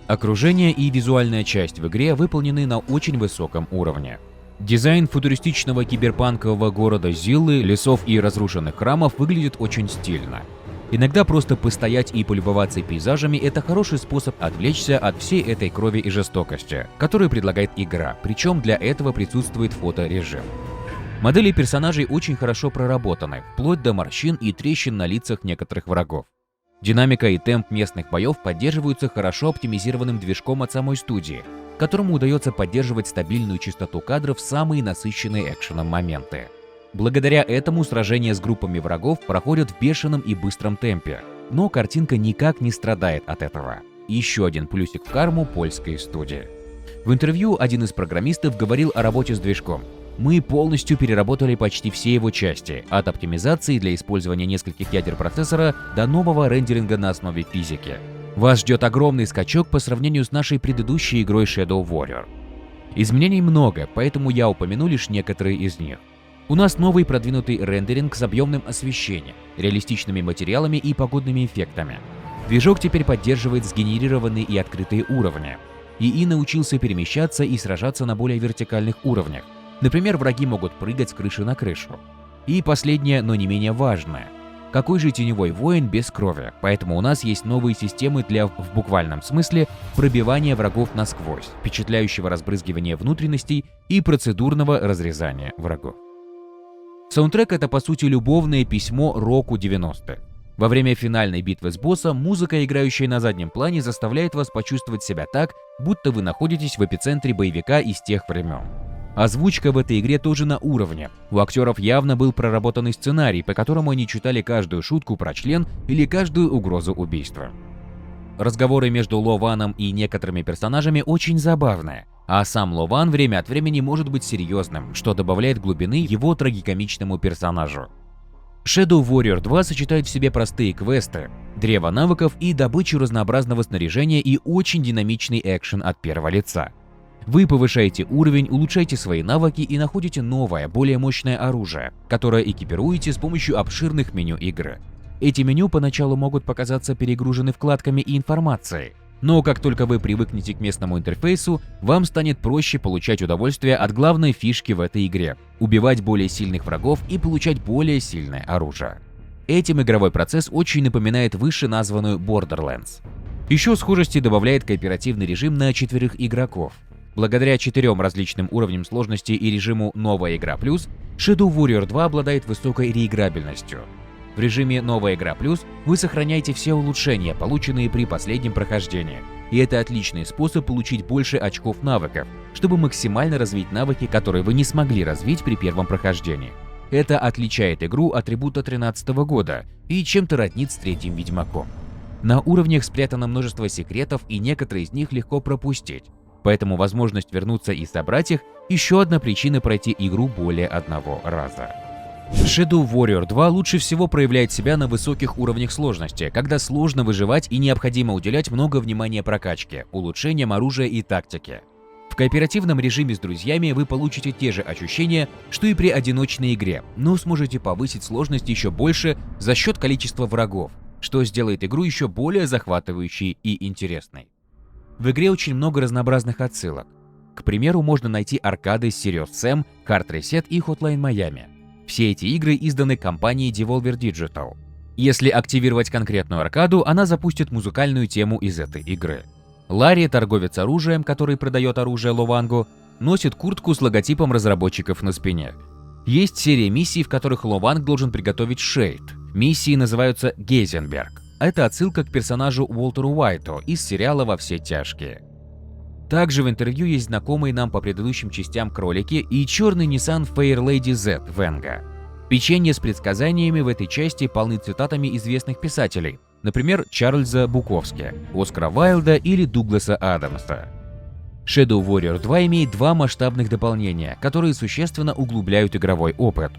Окружение и визуальная часть в игре выполнены на очень высоком уровне. Дизайн футуристичного киберпанкового города Зиллы, лесов и разрушенных храмов выглядит очень стильно. Иногда просто постоять и полюбоваться пейзажами – это хороший способ отвлечься от всей этой крови и жестокости, которую предлагает игра, причем для этого присутствует фоторежим. Модели персонажей очень хорошо проработаны, вплоть до морщин и трещин на лицах некоторых врагов. Динамика и темп местных боев поддерживаются хорошо оптимизированным движком от самой студии, которому удается поддерживать стабильную частоту кадров в самые насыщенные экшеном моменты. Благодаря этому сражения с группами врагов проходят в бешеном и быстром темпе, но картинка никак не страдает от этого. Еще один плюсик в карму польской студии. В интервью один из программистов говорил о работе с движком. Мы полностью переработали почти все его части, от оптимизации для использования нескольких ядер процессора до нового рендеринга на основе физики. Вас ждет огромный скачок по сравнению с нашей предыдущей игрой Shadow Warrior. Изменений много, поэтому я упомяну лишь некоторые из них. У нас новый продвинутый рендеринг с объемным освещением, реалистичными материалами и погодными эффектами. Движок теперь поддерживает сгенерированные и открытые уровни. ИИ научился перемещаться и сражаться на более вертикальных уровнях. Например, враги могут прыгать с крыши на крышу. И последнее, но не менее важное. Какой же теневой воин без крови? Поэтому у нас есть новые системы для, в буквальном смысле, пробивания врагов насквозь, впечатляющего разбрызгивания внутренностей и процедурного разрезания врагов. Саундтрек — это, по сути, любовное письмо року 90-х. Во время финальной битвы с боссом музыка, играющая на заднем плане, заставляет вас почувствовать себя так, будто вы находитесь в эпицентре боевика из тех времен. Озвучка в этой игре тоже на уровне. У актеров явно был проработанный сценарий, по которому они читали каждую шутку про член или каждую угрозу убийства. Разговоры между Ло Ваном и некоторыми персонажами очень забавные, а сам Ло Ван время от времени может быть серьезным, что добавляет глубины его трагикомичному персонажу. Shadow Warrior 2 сочетает в себе простые квесты, древо навыков и добычу разнообразного снаряжения и очень динамичный экшен от первого лица. Вы повышаете уровень, улучшаете свои навыки и находите новое, более мощное оружие, которое экипируете с помощью обширных меню игры. Эти меню поначалу могут показаться перегружены вкладками и информацией, но как только вы привыкнете к местному интерфейсу, вам станет проще получать удовольствие от главной фишки в этой игре – убивать более сильных врагов и получать более сильное оружие. Этим игровой процесс очень напоминает вышеназванную Borderlands. Еще схожести добавляет кооперативный режим на 4 игроков. Благодаря 4 различным уровням сложности и режиму «Новая игра плюс», Shadow Warrior 2 обладает высокой реиграбельностью. В режиме «Новая игра плюс» вы сохраняете все улучшения, полученные при последнем прохождении. И это отличный способ получить больше очков навыков, чтобы максимально развить навыки, которые вы не смогли развить при первом прохождении. Это отличает игру от ребута 2013 года и чем-то роднит с третьим Ведьмаком. На уровнях спрятано множество секретов, и некоторые из них легко пропустить. Поэтому возможность вернуться и собрать их – еще одна причина пройти игру более одного раза. Shadow Warrior 2 лучше всего проявляет себя на высоких уровнях сложности, когда сложно выживать и необходимо уделять много внимания прокачке, улучшениям оружия и тактике. В кооперативном режиме с друзьями вы получите те же ощущения, что и при одиночной игре, но сможете повысить сложность еще больше за счет количества врагов, что сделает игру еще более захватывающей и интересной. В игре очень много разнообразных отсылок. К примеру, можно найти аркады Serious Sam, Hard Reset и Hotline Miami. Все эти игры изданы компанией Devolver Digital. Если активировать конкретную аркаду, она запустит музыкальную тему из этой игры. Ларри, торговец оружием, который продает оружие Ло Вангу, носит куртку с логотипом разработчиков на спине. Есть серия миссий, в которых Ло Ванг должен приготовить шейд. Миссии называются Гейзенберг. Это отсылка к персонажу Уолтеру Уайту из сериала «Во все тяжкие». Также в интервью есть знакомые нам по предыдущим частям кролики и черный Nissan Fairlady Z Venga. Печенье с предсказаниями в этой части полны цитатами известных писателей, например, Чарльза Буковски, Оскара Уайльда или Дугласа Адамса. Shadow Warrior 2 имеет 2 масштабных дополнения, которые существенно углубляют игровой опыт.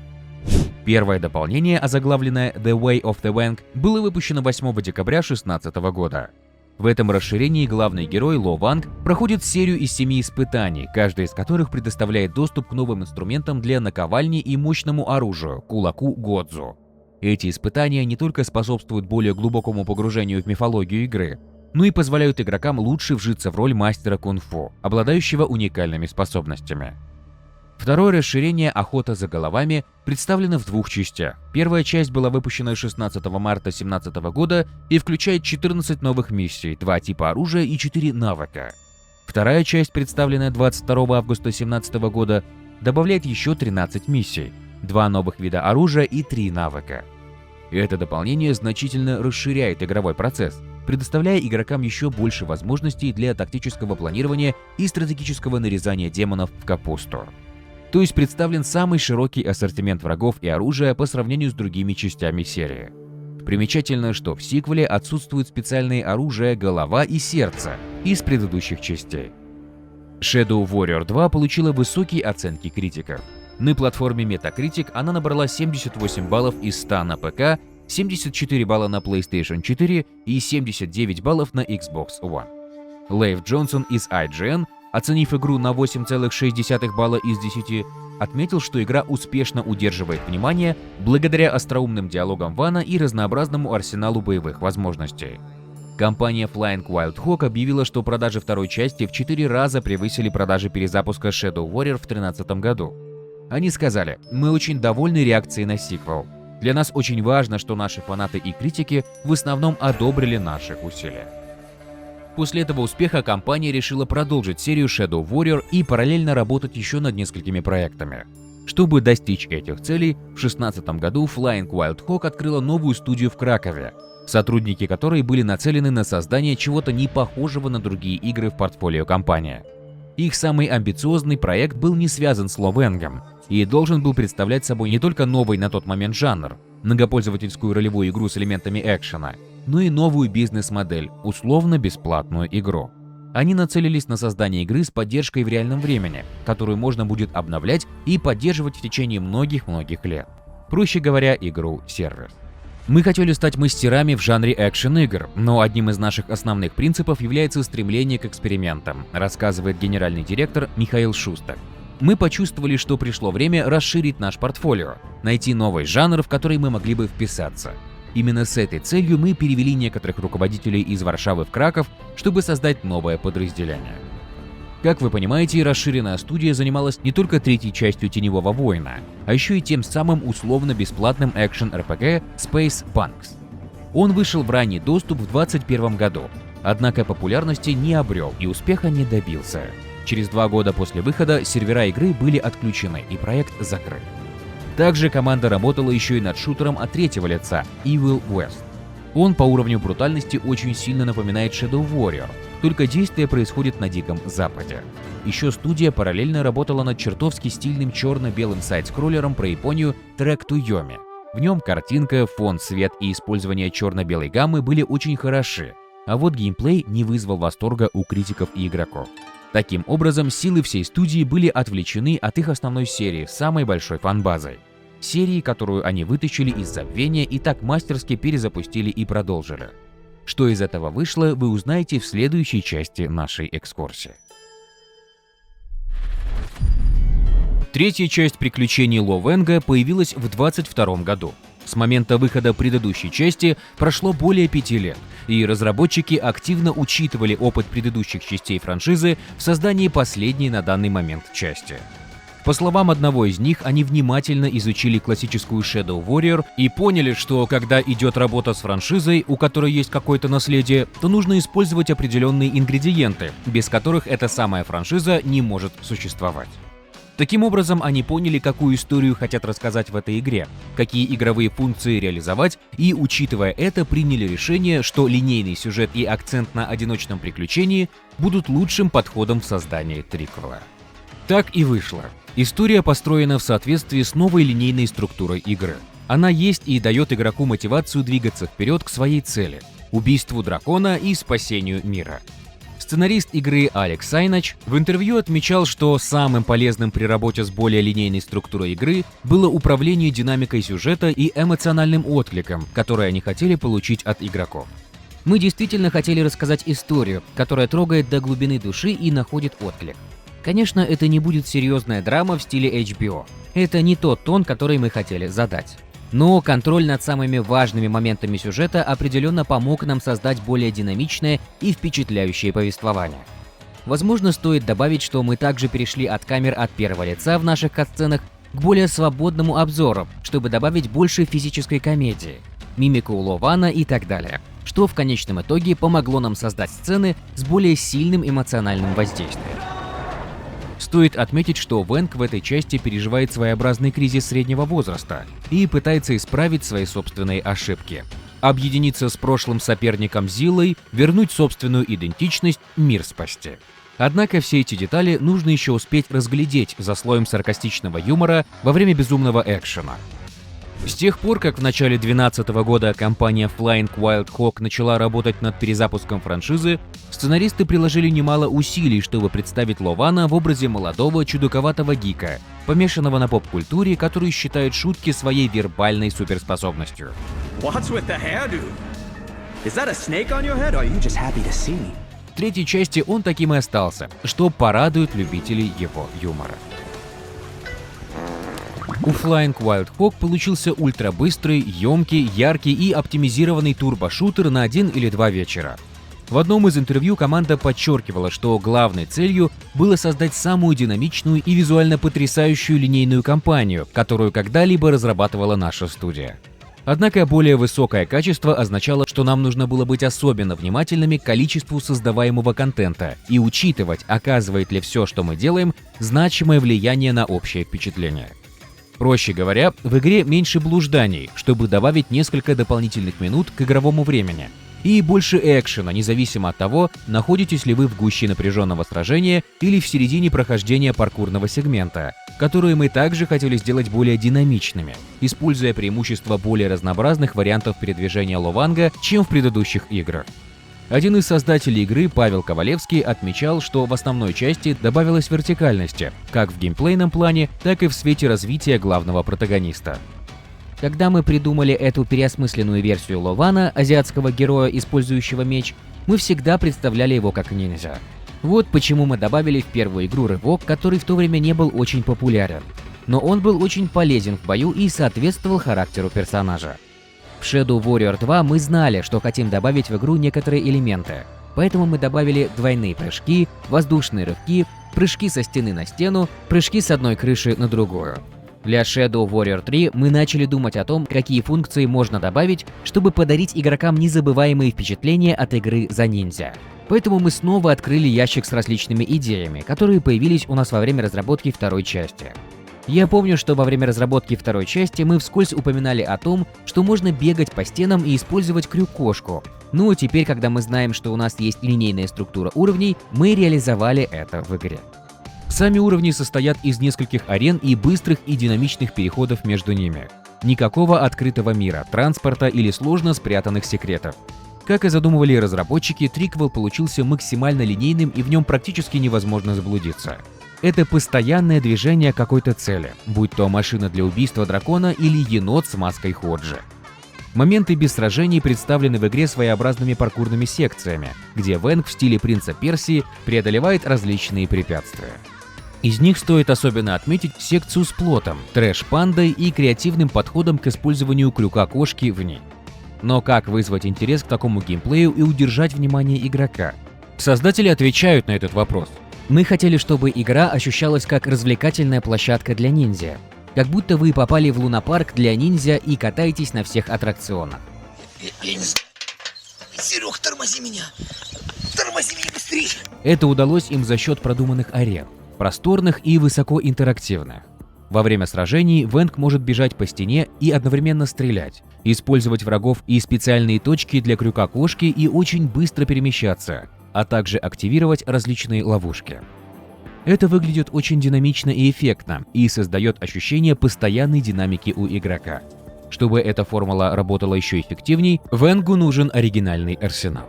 Первое дополнение, озаглавленное The Way of the Wang, было выпущено 8 декабря 2016 года. В этом расширении главный герой Ло Ванг проходит серию из 7 испытаний, каждая из которых предоставляет доступ к новым инструментам для наковальни и мощному оружию – кулаку Годзу. Эти испытания не только способствуют более глубокому погружению в мифологию игры, но и позволяют игрокам лучше вжиться в роль мастера кунг-фу, обладающего уникальными способностями. Второе расширение «Охота за головами» представлено в 2 частях. Первая часть была выпущена 16 марта 2017 года и включает 14 новых миссий, 2 типа оружия и 4 навыка. Вторая часть, представленная 22 августа 2017 года, добавляет еще 13 миссий, 2 новых вида оружия и 3 навыка. Это дополнение значительно расширяет игровой процесс, предоставляя игрокам еще больше возможностей для тактического планирования и стратегического нарезания демонов в капусту. То есть представлен самый широкий ассортимент врагов и оружия по сравнению с другими частями серии. Примечательно, что в сиквеле отсутствуют специальные оружия голова и сердце из предыдущих частей. Shadow Warrior 2 получила высокие оценки критиков. На платформе Metacritic она набрала 78 баллов из 100 на ПК, 74 балла на PlayStation 4 и 79 баллов на Xbox One. Лейв Джонсон из IGN, оценив игру на 8,6 балла из 10, отметил, что игра успешно удерживает внимание благодаря остроумным диалогам Вана и разнообразному арсеналу боевых возможностей. Компания Flying Wild Hog объявила, что продажи второй части в 4 раза превысили продажи перезапуска Shadow Warrior в 2013 году. Они сказали: «Мы очень довольны реакцией на сиквел. Для нас очень важно, что наши фанаты и критики в основном одобрили наши усилия». После этого успеха компания решила продолжить серию Shadow Warrior и параллельно работать еще над несколькими проектами. Чтобы достичь этих целей, в 2016 году Flying Wild Hog открыла новую студию в Кракове, сотрудники которой были нацелены на создание чего-то не похожего на другие игры в портфолио компании. Их самый амбициозный проект был не связан с Loweng'ом и должен был представлять собой не только новый на тот момент жанр, многопользовательскую ролевую игру с элементами экшена, но и новую бизнес-модель, условно-бесплатную игру. Они нацелились на создание игры с поддержкой в реальном времени, которую можно будет обновлять и поддерживать в течение многих-многих лет. Проще говоря, игру-сервер. Мы хотели стать мастерами в жанре экшен-игр, но одним из наших основных принципов является стремление к экспериментам, рассказывает генеральный директор Михаил Шустер. Мы почувствовали, что пришло время расширить наш портфолио, найти новый жанр, в который мы могли бы вписаться. Именно с этой целью мы перевели некоторых руководителей из Варшавы в Краков, чтобы создать новое подразделение. Как вы понимаете, расширенная студия занималась не только третьей частью «Теневого воина», а еще и тем самым условно-бесплатным экшен-РПГ Space Punks. Он вышел в ранний доступ в 2021 году, однако популярности не обрел и успеха не добился. Через 2 года после выхода сервера игры были отключены и проект закрыт. Также команда работала еще и над шутером от третьего лица Evil West. Он по уровню брутальности очень сильно напоминает Shadow Warrior, только действие происходит на Диком Западе. Еще студия параллельно работала над чертовски стильным черно-белым сайд-скроллером про Японию Track to Yomi. В нем картинка, фон, свет и использование черно-белой гаммы были очень хороши, а вот геймплей не вызвал восторга у критиков и игроков. Таким образом, силы всей студии были отвлечены от их основной серии с самой большой фан-базой. Серии, которую они вытащили из забвения и так мастерски перезапустили и продолжили. Что из этого вышло, вы узнаете в следующей части нашей экскурсии. Третья часть приключений Loweng'a появилась в 2022 году. С момента выхода предыдущей части прошло более 5 лет, и разработчики активно учитывали опыт предыдущих частей франшизы в создании последней на данный момент части. По словам одного из них, они внимательно изучили классическую Shadow Warrior и поняли, что когда идет работа с франшизой, у которой есть какое-то наследие, то нужно использовать определенные ингредиенты, без которых эта самая франшиза не может существовать. Таким образом, они поняли, какую историю хотят рассказать в этой игре, какие игровые функции реализовать, и, учитывая это, приняли решение, что линейный сюжет и акцент на одиночном приключении будут лучшим подходом в создании триквела. Так и вышло. История построена в соответствии с новой линейной структурой игры. Она есть и дает игроку мотивацию двигаться вперед к своей цели – убийству дракона и спасению мира. Сценарист игры Алекс Сайнач в интервью отмечал, что самым полезным при работе с более линейной структурой игры было управление динамикой сюжета и эмоциональным откликом, который они хотели получить от игроков. Мы действительно хотели рассказать историю, которая трогает до глубины души и находит отклик. Конечно, это не будет серьезная драма в стиле HBO. Это не тот тон, который мы хотели задать. Но контроль над самыми важными моментами сюжета определенно помог нам создать более динамичное и впечатляющее повествование. Возможно, стоит добавить, что мы также перешли от камер от первого лица в наших катсценах к более свободному обзору, чтобы добавить больше физической комедии, мимику Лована и так далее, что в конечном итоге помогло нам создать сцены с более сильным эмоциональным воздействием. Стоит отметить, что Вэнг в этой части переживает своеобразный кризис среднего возраста и пытается исправить свои собственные ошибки. Объединиться с прошлым соперником Зиллой, вернуть собственную идентичность, мир спасти. Однако все эти детали нужно еще успеть разглядеть за слоем саркастичного юмора во время безумного экшена. С тех пор, как в начале 2012 года компания Flying Wild Hog начала работать над перезапуском франшизы, сценаристы приложили немало усилий, чтобы представить Лована в образе молодого чудаковатого гика, помешанного на поп-культуре, который считает шутки своей вербальной суперспособностью. What's with the hairdo? Is that a snake on your head, or are you just happy to see me? В третьей части он таким и остался, что порадует любителей его юмора. У Flying Wild Hog получился ультрабыстрый, емкий, яркий и оптимизированный турбо-шутер на 1 или 2 вечера. В одном из интервью команда подчеркивала, что главной целью было создать самую динамичную и визуально потрясающую линейную кампанию, которую когда-либо разрабатывала наша студия. Однако более высокое качество означало, что нам нужно было быть особенно внимательными к количеству создаваемого контента и учитывать, оказывает ли все, что мы делаем, значимое влияние на общее впечатление. Проще говоря, в игре меньше блужданий, чтобы добавить несколько дополнительных минут к игровому времени. и больше экшена, независимо от того, находитесь ли вы в гуще напряженного сражения или в середине прохождения паркурного сегмента, которые мы также хотели сделать более динамичными, используя преимущества более разнообразных вариантов передвижения Лованга, чем в предыдущих играх. Один из создателей игры, Павел Ковалевский, отмечал, что в основной части добавилось вертикальности, как в геймплейном плане, так и в свете развития главного протагониста. Когда мы придумали эту переосмысленную версию Лована, азиатского героя, использующего меч, мы всегда представляли его как ниндзя. Вот почему мы добавили в первую игру рывок, который в то время не был очень популярен. Но он был очень полезен в бою и соответствовал характеру персонажа. В Shadow Warrior 2 мы знали, что хотим добавить в игру некоторые элементы, поэтому мы добавили двойные прыжки, воздушные рывки, прыжки со стены на стену, прыжки с одной крыши на другую. Для Shadow Warrior 3 мы начали думать о том, какие функции можно добавить, чтобы подарить игрокам незабываемые впечатления от игры за ниндзя. Поэтому мы снова открыли ящик с различными идеями, которые появились у нас во время разработки второй части. Я помню, что во время разработки второй части мы вскользь упоминали о том, что можно бегать по стенам и использовать крюк-кошку. Ну, теперь, когда мы знаем, что у нас есть линейная структура уровней, мы реализовали это в игре. Сами уровни состоят из нескольких арен и быстрых и динамичных переходов между ними. Никакого открытого мира, транспорта или сложно спрятанных секретов. Как и задумывали разработчики, триквел получился максимально линейным и в нем практически невозможно заблудиться. Это постоянное движение к какой-то цели, будь то машина для убийства дракона или енот с маской Ходжи. Моменты без сражений представлены в игре своеобразными паркурными секциями, где Вэнг в стиле принца Персии преодолевает различные препятствия. Из них стоит особенно отметить секцию с плотом, трэш-пандой и креативным подходом к использованию крюка-кошки в ней. Но как вызвать интерес к такому геймплею и удержать внимание игрока? Создатели отвечают на этот вопрос. Мы хотели, чтобы игра ощущалась как развлекательная площадка для ниндзя. Как будто вы попали в лунопарк для ниндзя и катаетесь на всех аттракционах. Серег, тормози меня! Тормози меня быстрее! Это удалось им за счет продуманных арен, просторных и высокоинтерактивных. Во время сражений Вэнг может бежать по стене и одновременно стрелять, использовать врагов и специальные точки для крюка-кошки и очень быстро перемещаться, а также активировать различные ловушки. Это выглядит очень динамично и эффектно и создает ощущение постоянной динамики у игрока. Чтобы эта формула работала еще эффективней, Вэнгу нужен оригинальный арсенал.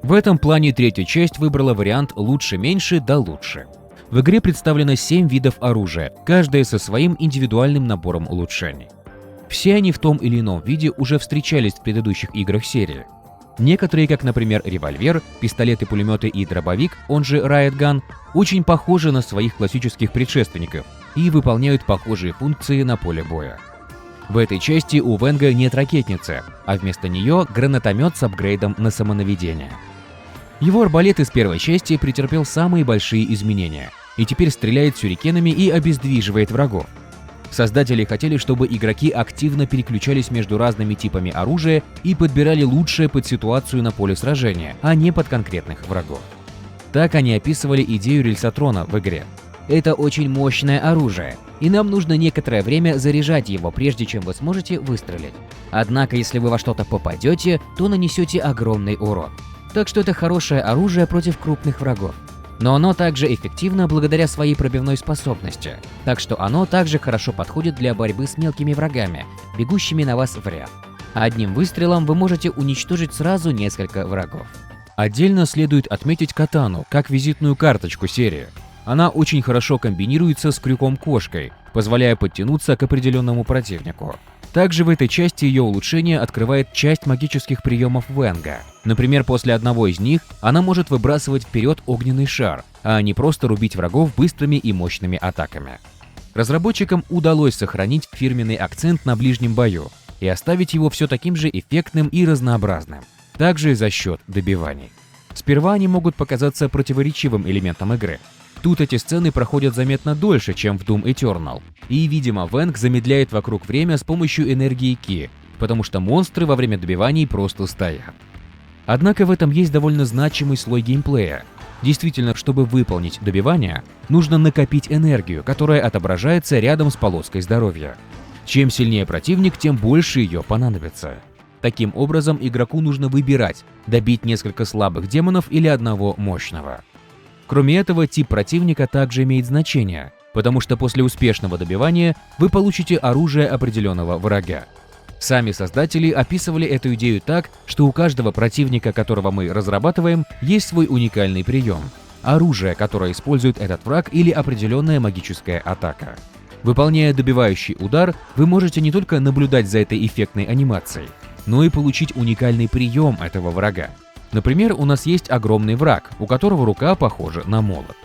В этом плане третья часть выбрала вариант «лучше-меньше да лучше». В игре представлено 7 видов оружия, каждое со своим индивидуальным набором улучшений. Все они в том или ином виде уже встречались в предыдущих играх серии. Некоторые, как, например, револьвер, пистолеты-пулеметы и дробовик, он же Riot Gun, очень похожи на своих классических предшественников и выполняют похожие функции на поле боя. В этой части у Вэнга нет ракетницы, а вместо нее гранатомет с апгрейдом на самонаведение. Его арбалет из первой части претерпел самые большие изменения и теперь стреляет сюрикенами и обездвиживает врагов. Создатели хотели, чтобы игроки активно переключались между разными типами оружия и подбирали лучшее под ситуацию на поле сражения, а не под конкретных врагов. Так они описывали идею рельсотрона в игре. Это очень мощное оружие, и нам нужно некоторое время заряжать его, прежде чем вы сможете выстрелить. Однако, если вы во что-то попадете, то нанесете огромный урон. Так что это хорошее оружие против крупных врагов. Но оно также эффективно благодаря своей пробивной способности, так что оно также хорошо подходит для борьбы с мелкими врагами, бегущими на вас в ряд. Одним выстрелом вы можете уничтожить сразу несколько врагов. Отдельно следует отметить катану как визитную карточку серии. Она очень хорошо комбинируется с крюком-кошкой, позволяя подтянуться к определенному противнику. Также в этой части ее улучшение открывает часть магических приемов Вэнга. Например, после одного из них она может выбрасывать вперед огненный шар, а не просто рубить врагов быстрыми и мощными атаками. Разработчикам удалось сохранить фирменный акцент на ближнем бою и оставить его все таким же эффектным и разнообразным, также за счет добиваний. Сперва они могут показаться противоречивым элементом игры. Тут эти сцены проходят заметно дольше, чем в Doom Eternal, и, видимо, Вэнг замедляет вокруг время с помощью энергии Ки, потому что монстры во время добиваний просто стоят. Однако в этом есть довольно значимый слой геймплея. Действительно, чтобы выполнить добивание, нужно накопить энергию, которая отображается рядом с полоской здоровья. Чем сильнее противник, тем больше ее понадобится. Таким образом, игроку нужно выбирать, добить несколько слабых демонов или одного мощного. Кроме этого, тип противника также имеет значение, потому что после успешного добивания вы получите оружие определенного врага. Сами создатели описывали эту идею так, что у каждого противника, которого мы разрабатываем, есть свой уникальный прием – оружие, которое использует этот враг или определенная магическая атака. Выполняя добивающий удар, вы можете не только наблюдать за этой эффектной анимацией, но и получить уникальный прием этого врага. Например, у нас есть огромный враг, у которого рука похожа на молот.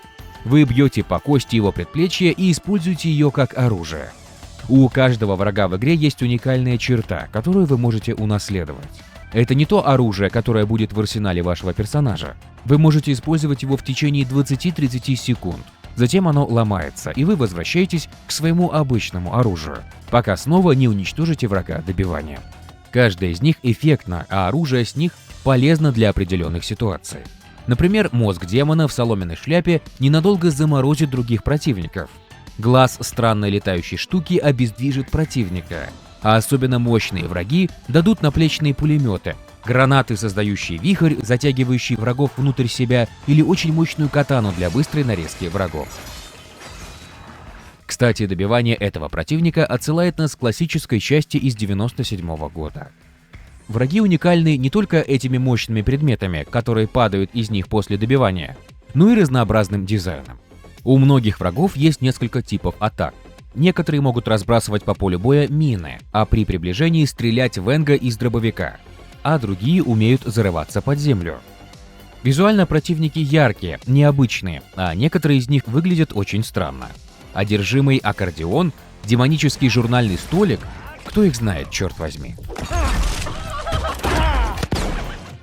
Вы бьете по кости его предплечья и используете ее как оружие. У каждого врага в игре есть уникальная черта, которую вы можете унаследовать. Это не то оружие, которое будет в арсенале вашего персонажа. Вы можете использовать его в течение 20-30 секунд. Затем оно ломается, и вы возвращаетесь к своему обычному оружию, пока снова не уничтожите врага добиванием. Каждая из них эффектна, а оружие с них полезно для определенных ситуаций. Например, мозг демона в соломенной шляпе ненадолго заморозит других противников. Глаз странной летающей штуки обездвижит противника, а особенно мощные враги дадут наплечные пулеметы, гранаты, создающие вихрь, затягивающие врагов внутрь себя, или очень мощную катану для быстрой нарезки врагов. Кстати, добивание этого противника отсылает нас к классической части из 1997 года. Враги уникальны не только этими мощными предметами, которые падают из них после добивания, но и разнообразным дизайном. У многих врагов есть несколько типов атак. Некоторые могут разбрасывать по полю боя мины, а при приближении стрелять в энго из дробовика, а другие умеют зарываться под землю. Визуально противники яркие, необычные, а некоторые из них выглядят очень странно. Одержимый аккордеон, демонический журнальный столик, кто их знает, черт возьми.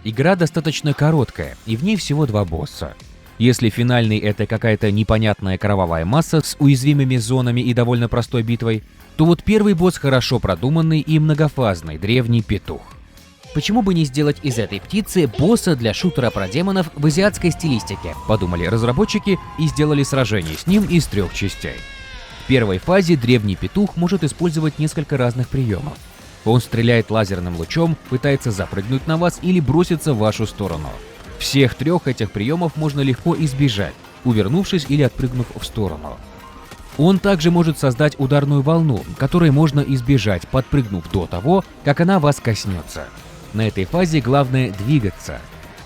Игра достаточно короткая, и в ней всего 2 босса. Если финальный — это какая-то непонятная кровавая масса с уязвимыми зонами и довольно простой битвой, то вот первый босс хорошо продуманный и многофазный древний петух. Почему бы не сделать из этой птицы босса для шутера про демонов в азиатской стилистике? Подумали разработчики и сделали сражение с ним из 3 частей. В первой фазе древний петух может использовать несколько разных приемов. Он стреляет лазерным лучом, пытается запрыгнуть на вас или броситься в вашу сторону. Всех 3 этих приемов можно легко избежать, увернувшись или отпрыгнув в сторону. Он также может создать ударную волну, которой можно избежать, подпрыгнув до того, как она вас коснется. На этой фазе главное двигаться.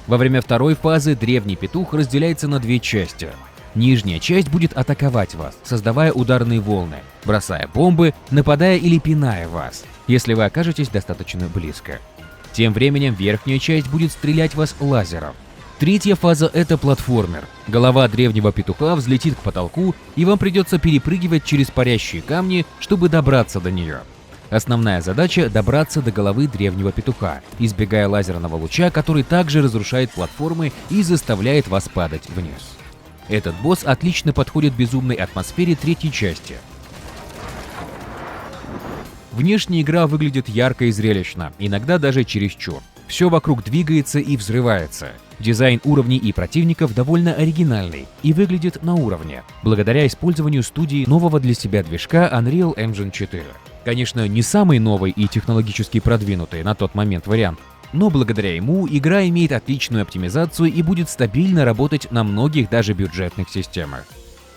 Во время второй фазы древний петух разделяется на 2 части. Нижняя часть будет атаковать вас, создавая ударные волны, бросая бомбы, нападая или пиная вас, если вы окажетесь достаточно близко. Тем временем верхняя часть будет стрелять вас лазером. Третья фаза — это платформер. Голова древнего петуха взлетит к потолку, и вам придется перепрыгивать через парящие камни, чтобы добраться до нее. Основная задача — добраться до головы древнего петуха, избегая лазерного луча, который также разрушает платформы и заставляет вас падать вниз. Этот босс отлично подходит безумной атмосфере 3-й части. Внешне игра выглядит ярко и зрелищно, иногда даже чересчур. Все вокруг двигается и взрывается. Дизайн уровней и противников довольно оригинальный и выглядит на уровне, благодаря использованию студии нового для себя движка Unreal Engine 4. Конечно, не самый новый и технологически продвинутый на тот момент вариант, но благодаря ему игра имеет отличную оптимизацию и будет стабильно работать на многих даже бюджетных системах.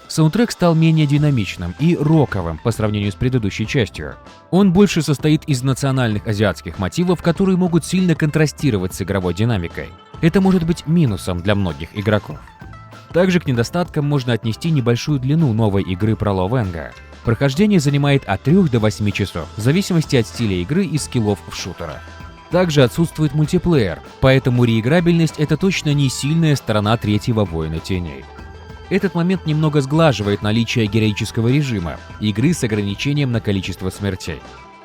Саундтрек стал менее динамичным и роковым по сравнению с предыдущей частью. Он больше состоит из национальных азиатских мотивов, которые могут сильно контрастировать с игровой динамикой. Это может быть минусом для многих игроков. Также к недостаткам можно отнести небольшую длину новой игры Prolo Venga. Прохождение занимает от 3 до 8 часов, в зависимости от стиля игры и скиллов в шутера. Также отсутствует мультиплеер, поэтому реиграбельность — это точно не сильная сторона третьего Воина Теней. Этот момент немного сглаживает наличие героического режима, игры с ограничением на количество смертей.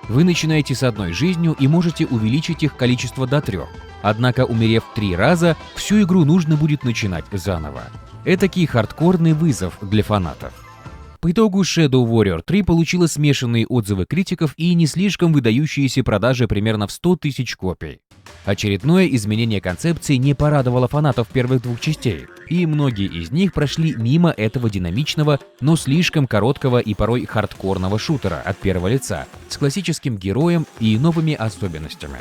Вы начинаете с 1 жизнью и можете увеличить их количество до 3. Однако, умерев 3 раза, всю игру нужно будет начинать заново. Этакий хардкорный вызов для фанатов. По итогу Shadow Warrior 3 получила смешанные отзывы критиков и не слишком выдающиеся продажи примерно в 100 000 копий. Очередное изменение концепции не порадовало фанатов первых 2 частей, и многие из них прошли мимо этого динамичного, но слишком короткого и порой хардкорного шутера от первого лица с классическим героем и новыми особенностями.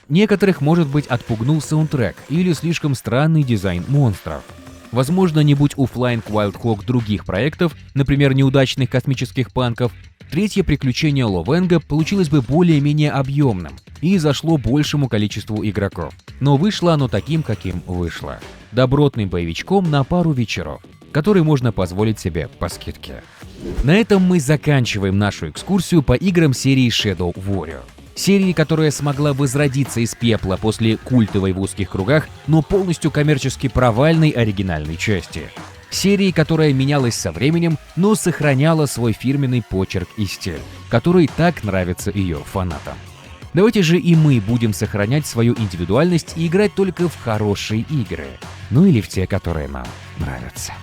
Некоторых, может быть, отпугнул саундтрек или слишком странный дизайн монстров. Возможно, не будь у Flying Wild Hog других проектов, например, неудачных космических панков, третье приключение Ло Венга получилось бы более-менее объемным и зашло большему количеству игроков. Но вышло оно таким, каким вышло. Добротным боевичком на пару вечеров, который можно позволить себе по скидке. На этом мы заканчиваем нашу экскурсию по играм серии Shadow Warrior. Серии, которая смогла возродиться из пепла после культовой в узких кругах, но полностью коммерчески провальной оригинальной части. Серии, которая менялась со временем, но сохраняла свой фирменный почерк и стиль, который так нравится ее фанатам. Давайте же и мы будем сохранять свою индивидуальность и играть только в хорошие игры. Ну или в те, которые нам нравятся.